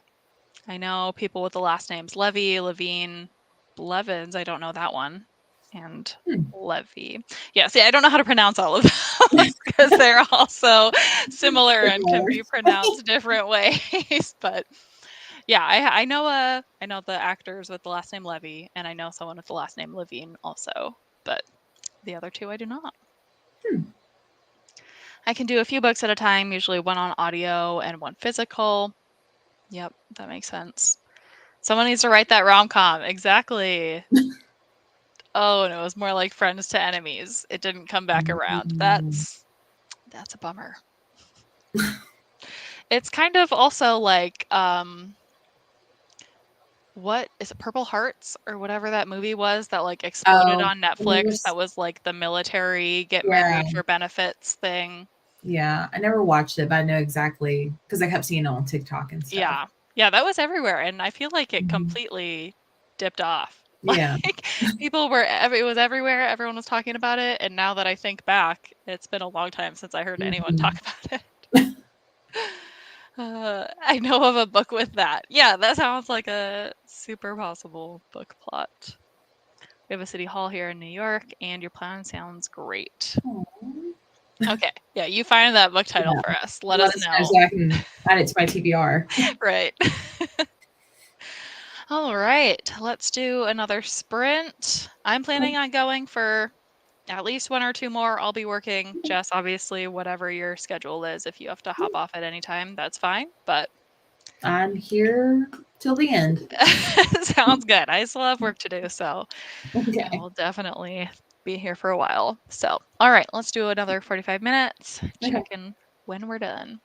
I know people with the last names Levy, Levine, Blevins, I don't know that one, and Hmm. Levy. Yeah, see, I don't know how to pronounce all of those because they're also similar and can Similar. be pronounced different ways. But yeah, I know the actors with the last name Levy, and I know someone with the last name Levine also, but the other 2 I do not. Hmm. I can do a few books at a time, usually one on audio and one physical. Yep, that makes sense. Someone needs to write that rom-com. Exactly. Oh, and it was more like friends to enemies. It didn't come back around. Mm. That's a bummer. It's kind of also like what is it, Purple Hearts or whatever that movie was that like exploded Oh, on I never Netflix s that was like the military get yeah, married for benefits thing. yeah, I never watched it, but I know exactly because I kept seeing it on TikTok and stuff. Yeah. Yeah, that was everywhere and I feel like it Mhm. completely dipped off. Yeah. Like it was everywhere, everyone was talking about it, and now that I think back, it's been a long time since I heard anyone talk Mhm. about it. I know of a book with that. Yeah, that sounds like a super possible book plot. We have a city hall here in New York, and your plan sounds great. Aw. Okay. Yeah, you find that book title Yeah. for us. Let Let us us know know. so I can add it to my TBR. Right. All right. Let's do another sprint. I'm planning on going for at least one or two more. I'll be working. Jess, obviously, whatever your schedule is, if you have to hop off at any time, that's fine. But I'm here till the end. sounds good. I still have work to do, so I Okay. will definitely be here for a while. So, all right, let's do another 45 minutes. Okay. Check in when we're done.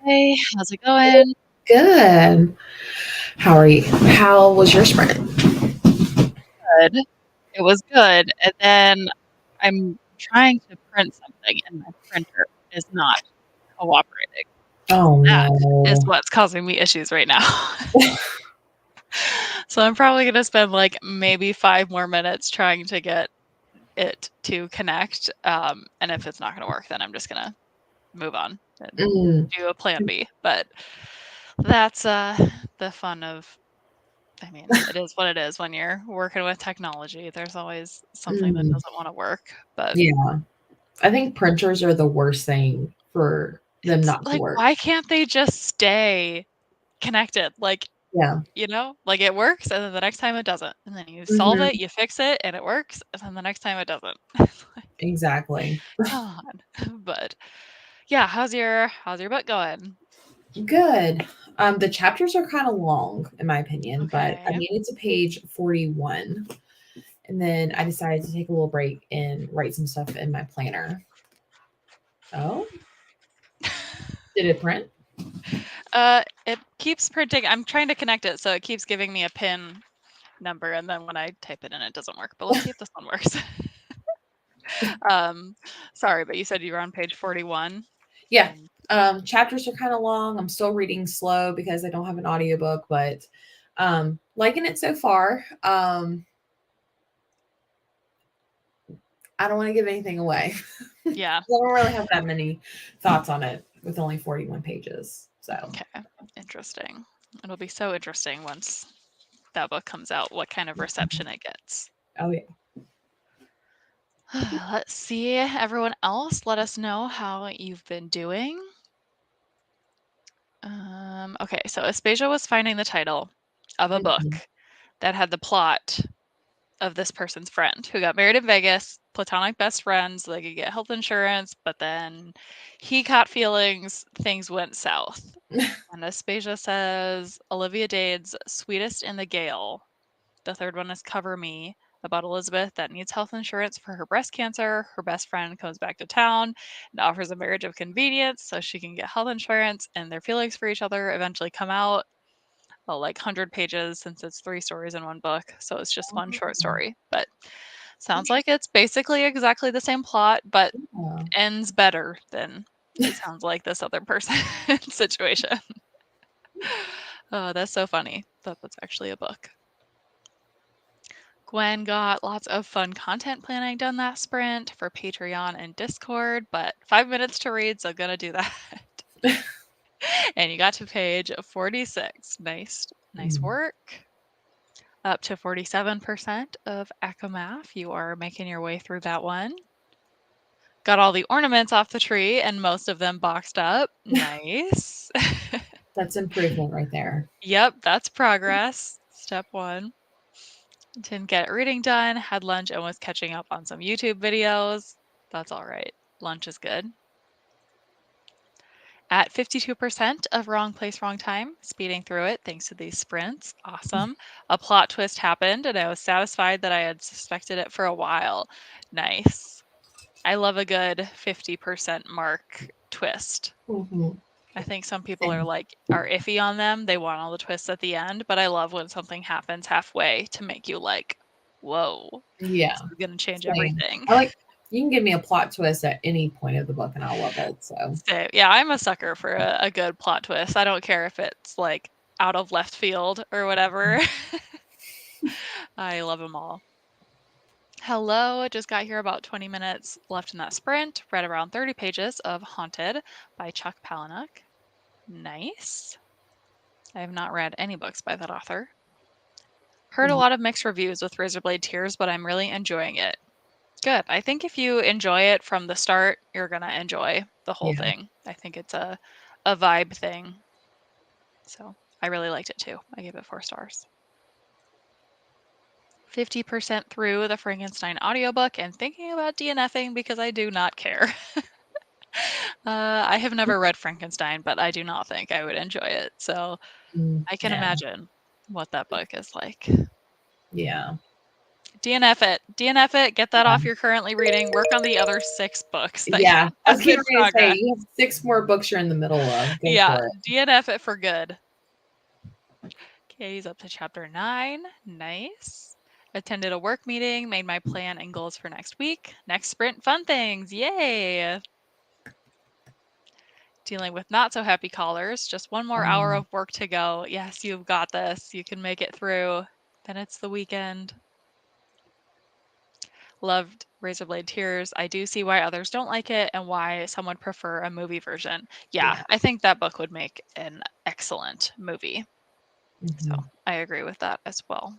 Hey, how's it going? Good. How are you? How was your sprint? Good. It was good. And then I'm trying to print something and my printer is not cooperating. Oh That is no. what's causing me issues right now. So I'm probably going to spend like maybe 5 more minutes trying to get it to connect. And if it's not going to work, then I'm just going to move on and Mm, do a plan B. But that's the fun of I mean, it is what it is when you're working with technology. There's always something that mm. doesn't wanna work, but Yeah. I think printers are the worst thing for them it's not to like, work. why can't they just stay connected? Like, Yeah. like it works and then the next time it doesn't. And then you solve it, Mhm. you fix it, and it works, and then the next time it doesn't. It's like, Exactly. come on. But yeah, how's your book going? Good. The chapters are kind of long, in my opinion, but I Okay. made it to page 41. And then I decided to take a little break and write some stuff in my planner. Oh, did it print? It keeps printing. I'm trying to connect it, so it keeps giving me a pin number, and then when I type it in, it doesn't work. But let's see if this one works. Um, sorry, but you said you were on page 41 Yeah. and Chapters are kind of long. I'm still reading slow because I don't have an audiobook, but liking it so far. I don't want to give anything away. I yeah, don't really have that many thoughts on it with only 41 pages. So, okay, interesting. It'll be so interesting once that book comes out, what kind of reception it gets. oh yeah. Let's see, everyone else, let us know how you've been doing. Okay, so Aspasia was finding the title of a book Mhm. that had the plot of this person's friend who got married in Vegas, platonic best friends, so they could get health insurance, but then he caught feelings, things went south. And Aspasia says Olivia Dade's Sweetest in the Gale. The third one is Cover Me, about Elizabeth that needs health insurance for her breast cancer. Her best friend comes back to town and offers a marriage of convenience so she can get health insurance, and their feelings for each other eventually come out. Well, like 100 pages since it's 3 stories in one book, so it's just one short story. But sounds like it's basically exactly the same plot, but Yeah. ends better than it sounds like this other person situation. Oh, that's so funny that that's actually a book. Gwen got lots of fun content planning done that sprint for Patreon and Discord, but 5 minutes to read, so gonna do that. And you got to page 46. Nice, nice Mm. work. Up to 47% of Akamath. You are making your way through that one. Got all the ornaments off the tree and most of them boxed up. Nice. That's improvement right there. Yep, that's progress. Step one. Didn't get reading done, had lunch, and was catching up on some YouTube videos. That's all right. Lunch is good. At 52% of wrong place, wrong time, speeding through it thanks to these sprints. Awesome. A plot twist happened, and I was satisfied that I had suspected it for a while. Nice. I love a good 50% mark twist. Mhm. I think some people are Same. like are iffy on them. They want all the twists at the end, but I love when something happens halfway to make you like, "Whoa, Yeah. this is gonna change Same. everything." I like you can give me a plot twist at any point of the book and I'll love it. So, So, yeah, I'm a sucker for a good plot twist. I don't care if it's like out of left field or whatever. I love them all. Hello, just got here about 20 minutes left in that sprint. Read around 30 pages of Haunted by Chuck Palahniuk. Nice. I have not read any books by that author. Heard a mm, lot of mixed reviews with Razorblade Tears, but I'm really enjoying it. Good. I think if you enjoy it from the start, you're gonna enjoy the whole yeah. thing. I think it's a vibe thing. So I really liked it too. I gave it 4 stars. 50% through the Frankenstein audiobook and thinking about DNFing because I do not care. I have never read Frankenstein, but I do not think I would enjoy it. So I can No. imagine what that book is like. Yeah. DNF it. DNF it. Get that Yeah. off you're currently reading. Work on the other 6 books that you Yeah. I was have getting in ready to say progress. you have 6 more books you're in the middle of. Go Yeah, for it. DNF it for good. Katie's up to chapter 9. Nice. Attended a work meeting, made my plan and goals for next week. Next sprint, fun things. Yay. Dealing with not so happy callers. Just one more hour Um, of work to go. Yes, you've got this. You can make it through. Then it's the weekend. Loved Razorblade Tears. I do see why others don't like it and why some would prefer a movie version. Yeah, yeah. I think that book would make an excellent movie. So Mhm. I agree with that as well.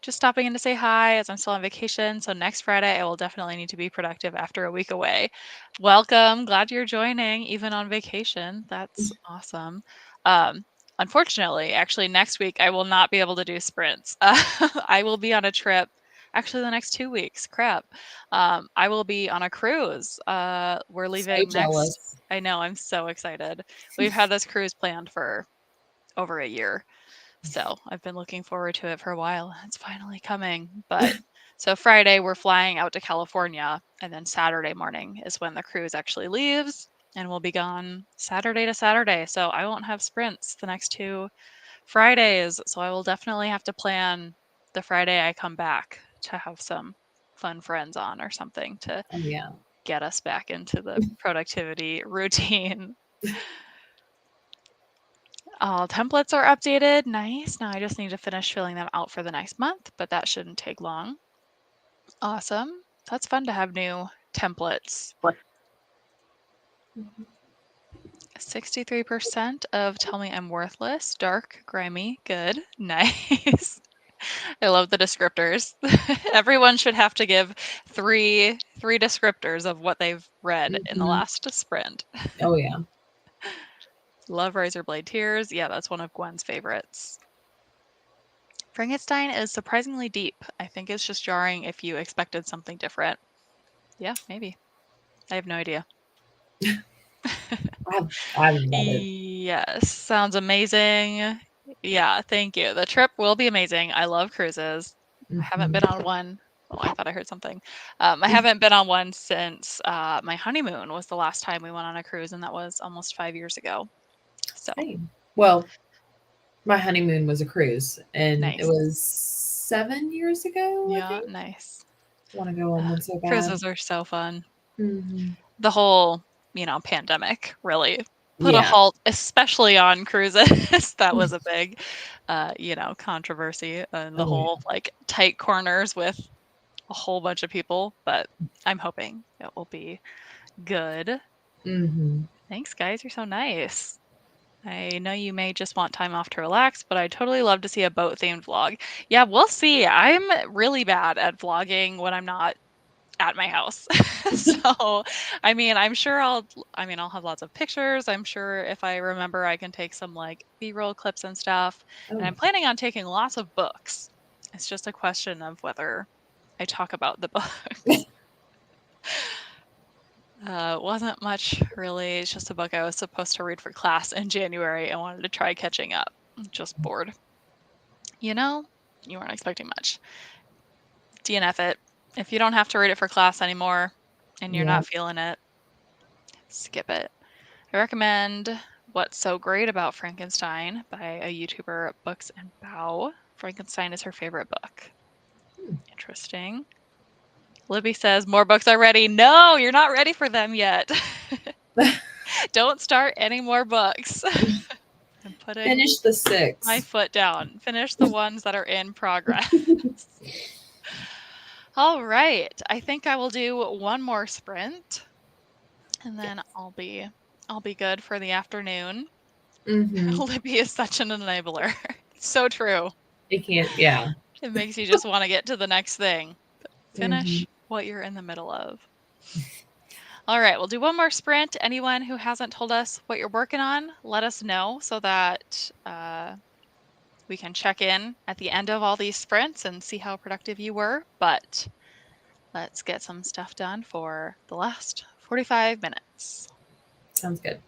Just stopping in to say hi as I'm still on vacation. So next Friday, I will definitely need to be productive after a week away. Welcome. Glad you're joining, even on vacation. That's awesome. Um, Unfortunately, actually, next week, I will not be able to do sprints. I will be on a trip. Actually, the next 2 weeks. Crap. I will be on a cruise. We're So leaving next. jealous. I know. I'm so excited. We've had this cruise planned for over a year. So I've been looking forward to it for a while. It's finally coming. But so Friday, we're flying out to California. And then Saturday morning is when the cruise actually leaves. And we'll be gone Saturday to Saturday. So I won't have sprints the next 2 Fridays. So I will definitely have to plan the Friday I come back to have some fun friends on or something to Oh, yeah. get us back into the productivity routine. All templates are updated. Nice. Now I just need to finish filling them out for the next month, but that shouldn't take long. Awesome. That's fun to have new templates. What? 63% of Tell Me I'm Worthless. Dark, grimy, good. Nice. I love the descriptors. Everyone should have to give three descriptors of what they've read in the Mhm. last sprint. Oh, yeah. Love Razorblade Tears. Yeah, that's one of Gwen's favorites. Frankenstein is surprisingly deep. I think it's just jarring if you expected something different. Yeah, maybe. I have no idea. I love it. Yes, sounds amazing. Yeah, thank you. The trip will be amazing. I love cruises. I haven't Mhm. been on one. Oh, I thought I heard something. I haven't been on one since my honeymoon was the last time we went on a cruise, and that was almost 5 years ago. So Same. Well, my honeymoon was a cruise, and it nice. was 7 years ago, I Yeah, think. nice. I wanna go on one so bad. Cruises are so fun. Mhm. The whole, pandemic really put a Yeah. halt, especially on cruises. That was a big, controversy and the Oh, whole yeah. like tight corners with a whole bunch of people. But I'm hoping it will be good. Mhm. Thanks, guys. You're so nice. I know you may just want time off to relax, but I'd totally love to see a boat themed vlog. Yeah, we'll see. I'm really bad at vlogging when I'm not at my house. So, I'll have lots of pictures. I'm sure if I remember, I can take some like B-roll clips and stuff. And Oh, I'm planning on taking lots of books. It's just a question of whether I talk about the books. Wasn't much really. It's just a book I was supposed to read for class in January and wanted to try catching up. Just bored. You know, you weren't expecting much. DNF it. If you don't have to read it for class anymore and you're yeah. not feeling it, skip it. I recommend What's So Great About Frankenstein by a YouTuber, Books and Bow. Frankenstein is her favorite book. Hmm. Interesting. Libby says, more books are ready. No, you're not ready for them yet. Don't start any more books. I'm putting Finish the my 6. foot down. Finish the ones that are in progress. All right. I think I will do one more sprint and Yes. then I'll be good for the afternoon. Mhm. Libby is such an enabler. So true. It can't, yeah. It makes you just want to get to the next thing. Mhm. Finish what you're in the middle of. All right, we'll do one more sprint. Anyone who hasn't told us what you're working on, let us know so that we can check in at the end of all these sprints and see how productive you were. But let's get some stuff done for the last 45 minutes. Sounds good.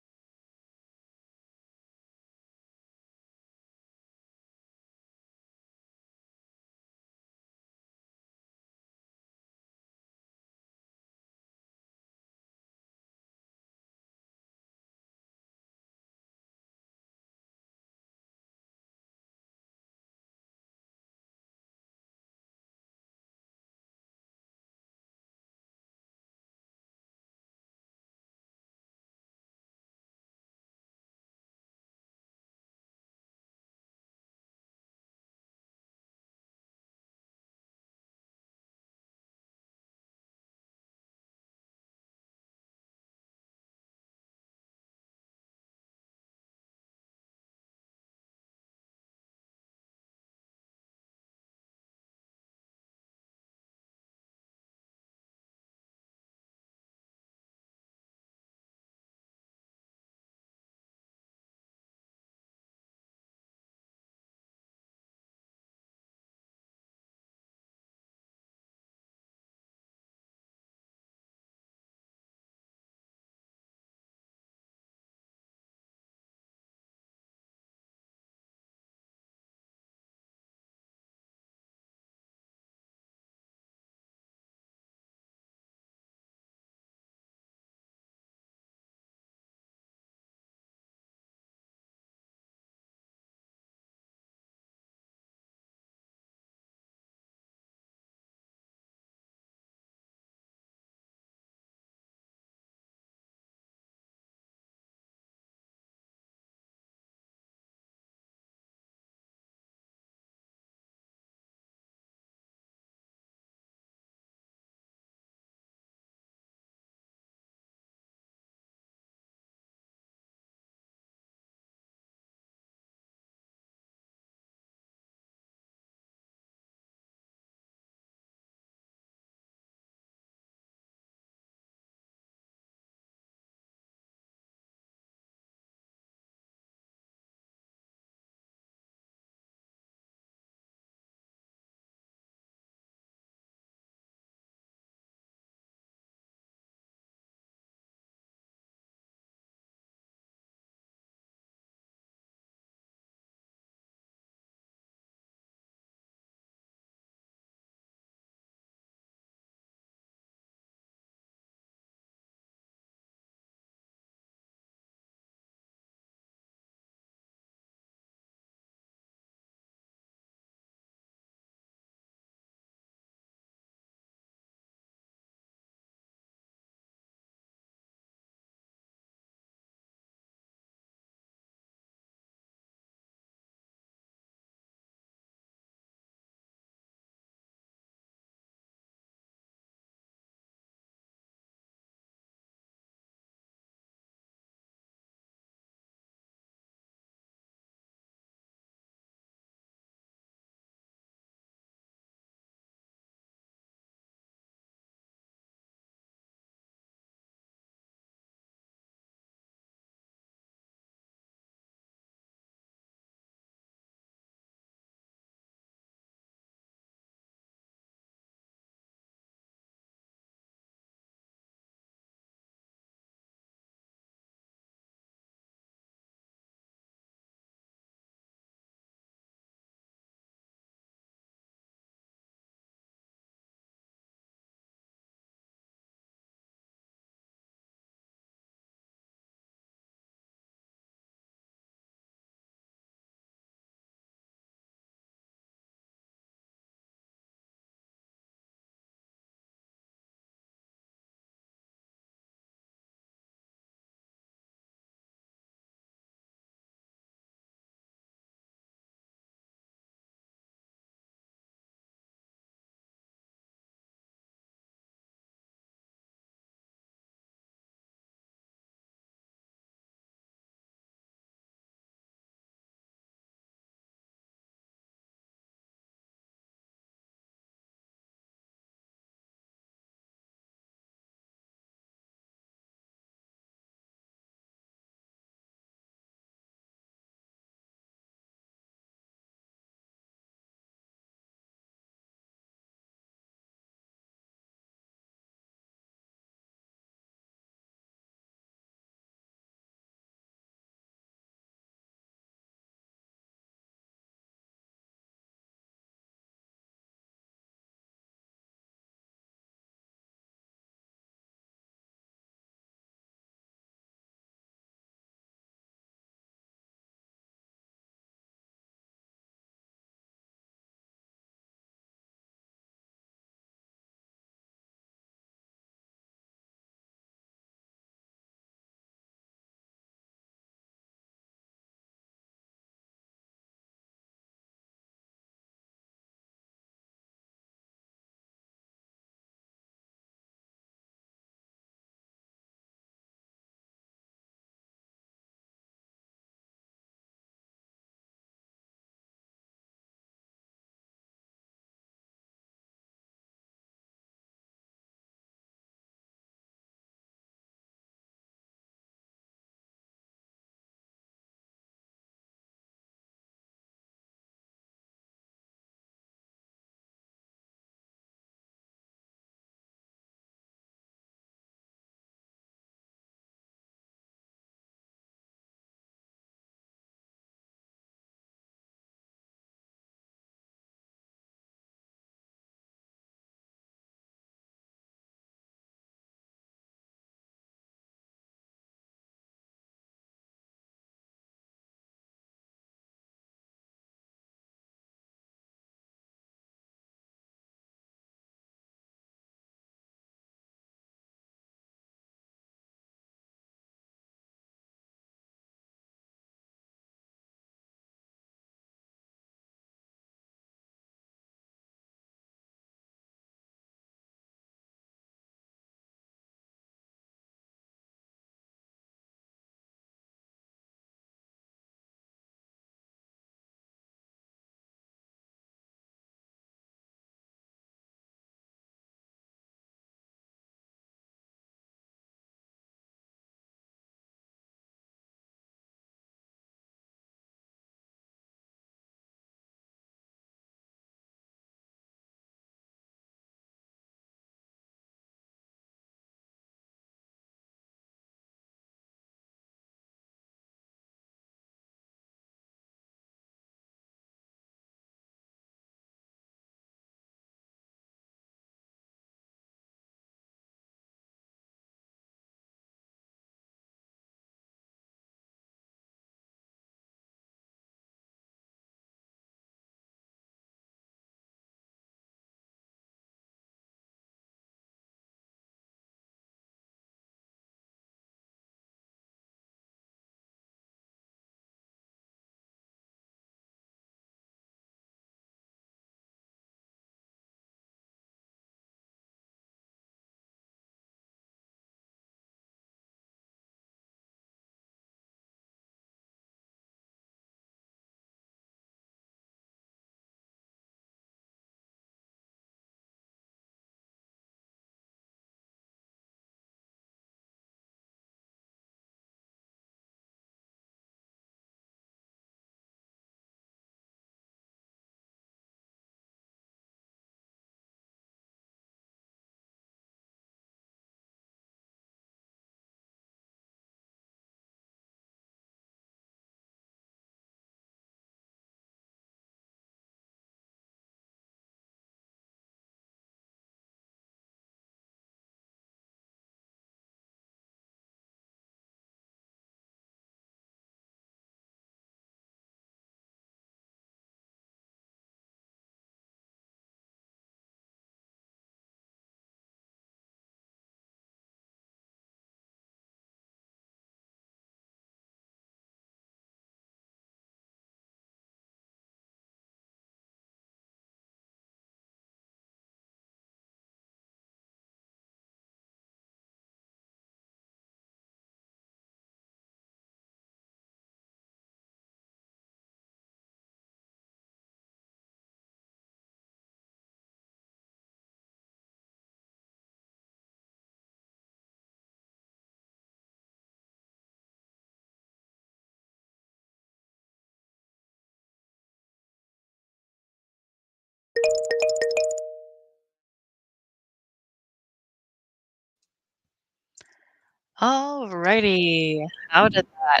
Alrighty. How did that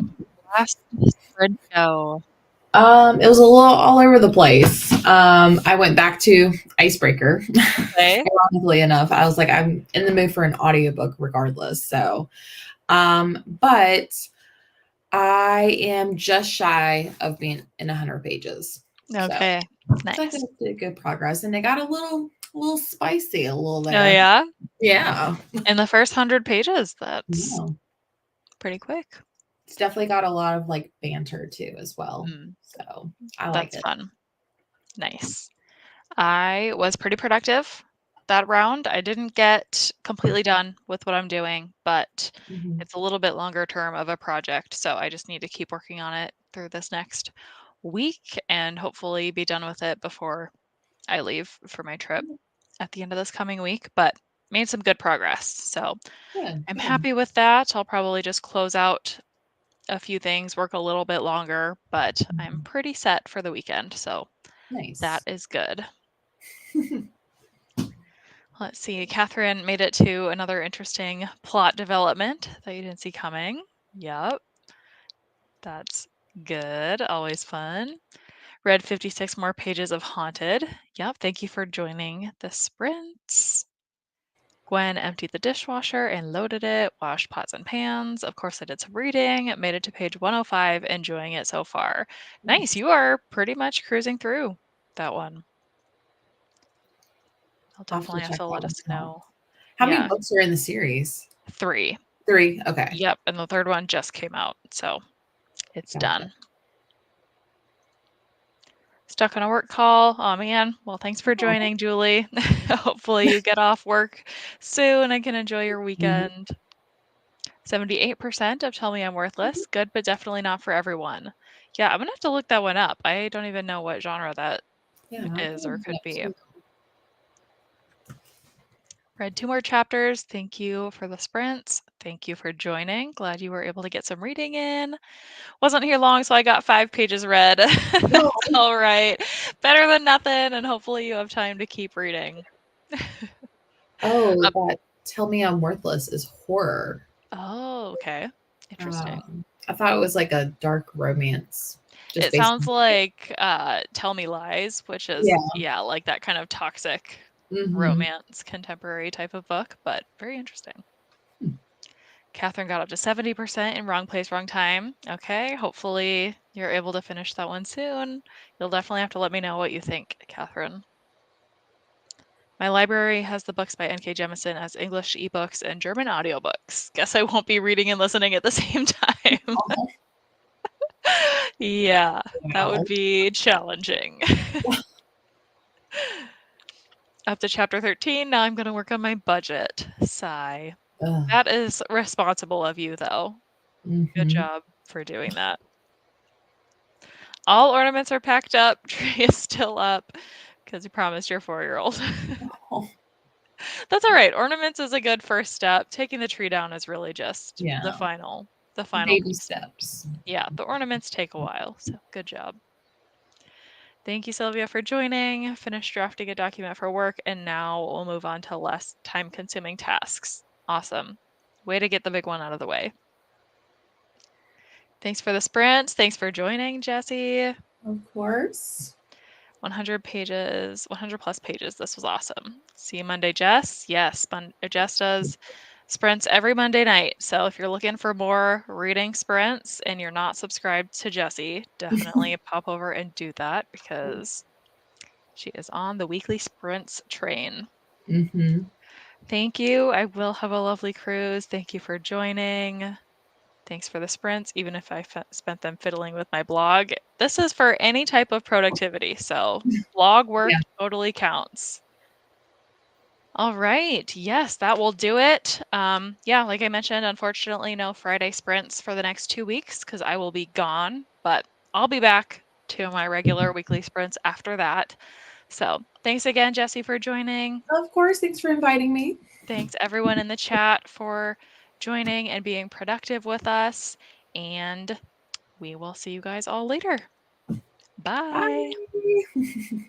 last sprint go? It was a little all over the place. I went back to Icebreaker. Okay. Ironically enough, I was like, I'm in the mood for an audiobook regardless. But I am just shy of being in 100 pages. So, Okay. so I Nice. did good progress, and it got a little spicy, a little Oh, there. yeah? Yeah, In the first 100 pages, that's yeah. pretty quick. It's definitely got a lot of like banter too, as well. Mm, So I like that's it. fun. Nice. I was pretty productive that round. I didn't get completely done with what I'm doing, but Mhm. it's a little bit longer term of a project, so I just need to keep working on it through this next week and hopefully be done with it before I leave for my trip at the end of this coming week, but made some good progress. So Good, I'm good. happy with that. I'll probably just close out a few things, work a little bit longer, but I'm Mhm. pretty set for the weekend. So that Nice. is good. Let's see. Catherine made it to another interesting plot development that you didn't see coming. Yep, that's good. Always fun. Read 56 more pages of Haunted. Yep, thank you for joining the sprints. Gwen emptied the dishwasher and loaded it, washed pots and pans. Of course, I did some reading, made it to page 105, enjoying it so far. Nice, Nice. you are pretty much cruising through that one. I'll I'll have to definitely have check to that let one us out. know. How many Yeah, books are in the series? 3. 3. Okay. Yep, and the third one just came out, so it's Gotcha. done. Stuck on a work call. Oh man. Well, thanks for Oh, joining, Julie. Hopefully you get off work soon and can enjoy your mhm. weekend. 78% of Tell Me I'm Worthless. Good, but definitely not for everyone. Yeah, I'm gonna have to look that one up. I don't even know what genre that Yeah, I'll go is or look it could up be. too. Read 2 more chapters. Thank you for the sprints. Thank you for joining. Glad you were able to get some reading in. Wasn't here long, so I got 5 pages read. No. That's all right. Better than nothing, and hopefully you have time to keep reading. Oh, Uh, that Tell Me I'm Worthless is horror. oh, okay. Interesting. I thought it was like a dark romance, just It based sounds on. like Tell Me Lies, which is, Yeah. yeah, like that kind of toxic Mhm. romance contemporary type of book, but very interesting. Hmm. Catherine got up to 70% in Wrong Place, Wrong Time. Okay, hopefully you're able to finish that one soon. You'll definitely have to let me know what you think, Catherine. My library has the books by N.K. Jemisin as English ebooks and German audiobooks. Guess I won't be reading and listening at the same time. Oh, Yeah, that would wow. be challenging. Up to chapter 13, now I'm going to work on my budget. Sigh. Ugh. That is responsible of you, though. Good Mhm. job for doing that. All ornaments are packed up. Tree is still up because you promised your 4-year-old. Oh, That's all right. Ornaments is a good first step. Taking the tree down is really just yeah. the final Baby piece. steps. Yeah, the ornaments take a while, so good job. Thank you, Sylvia, for joining. Finished drafting a document for work, and now we'll move on to less time-consuming tasks. Awesome. Way to get the big one out of the way. Thanks for the sprints. Thanks for joining, Jessie. Of course. 100 pages, 100 plus pages. This was awesome. See you Monday, Jess. Yes, Jess does sprints every Monday night. So if you're looking for more reading sprints and you're not subscribed to Jessie, definitely pop over and do that because she is on the weekly sprints train. Mhm. Thank you. I will have a lovely cruise. Thank you for joining. Thanks for the sprints, even if I spent them fiddling with my blog. This is for any type of productivity, so blog work Yeah. totally counts. All right. Yes, that will do it. Yeah, like I mentioned, unfortunately, no Friday sprints for the next 2 weeks because I will be gone, but I'll be back to my regular weekly sprints after that. So thanks again, Jessie, for joining. Of course. Thanks for inviting me. Thanks everyone in the chat for joining and being productive with us. And we will see you guys all later. Bye. Bye.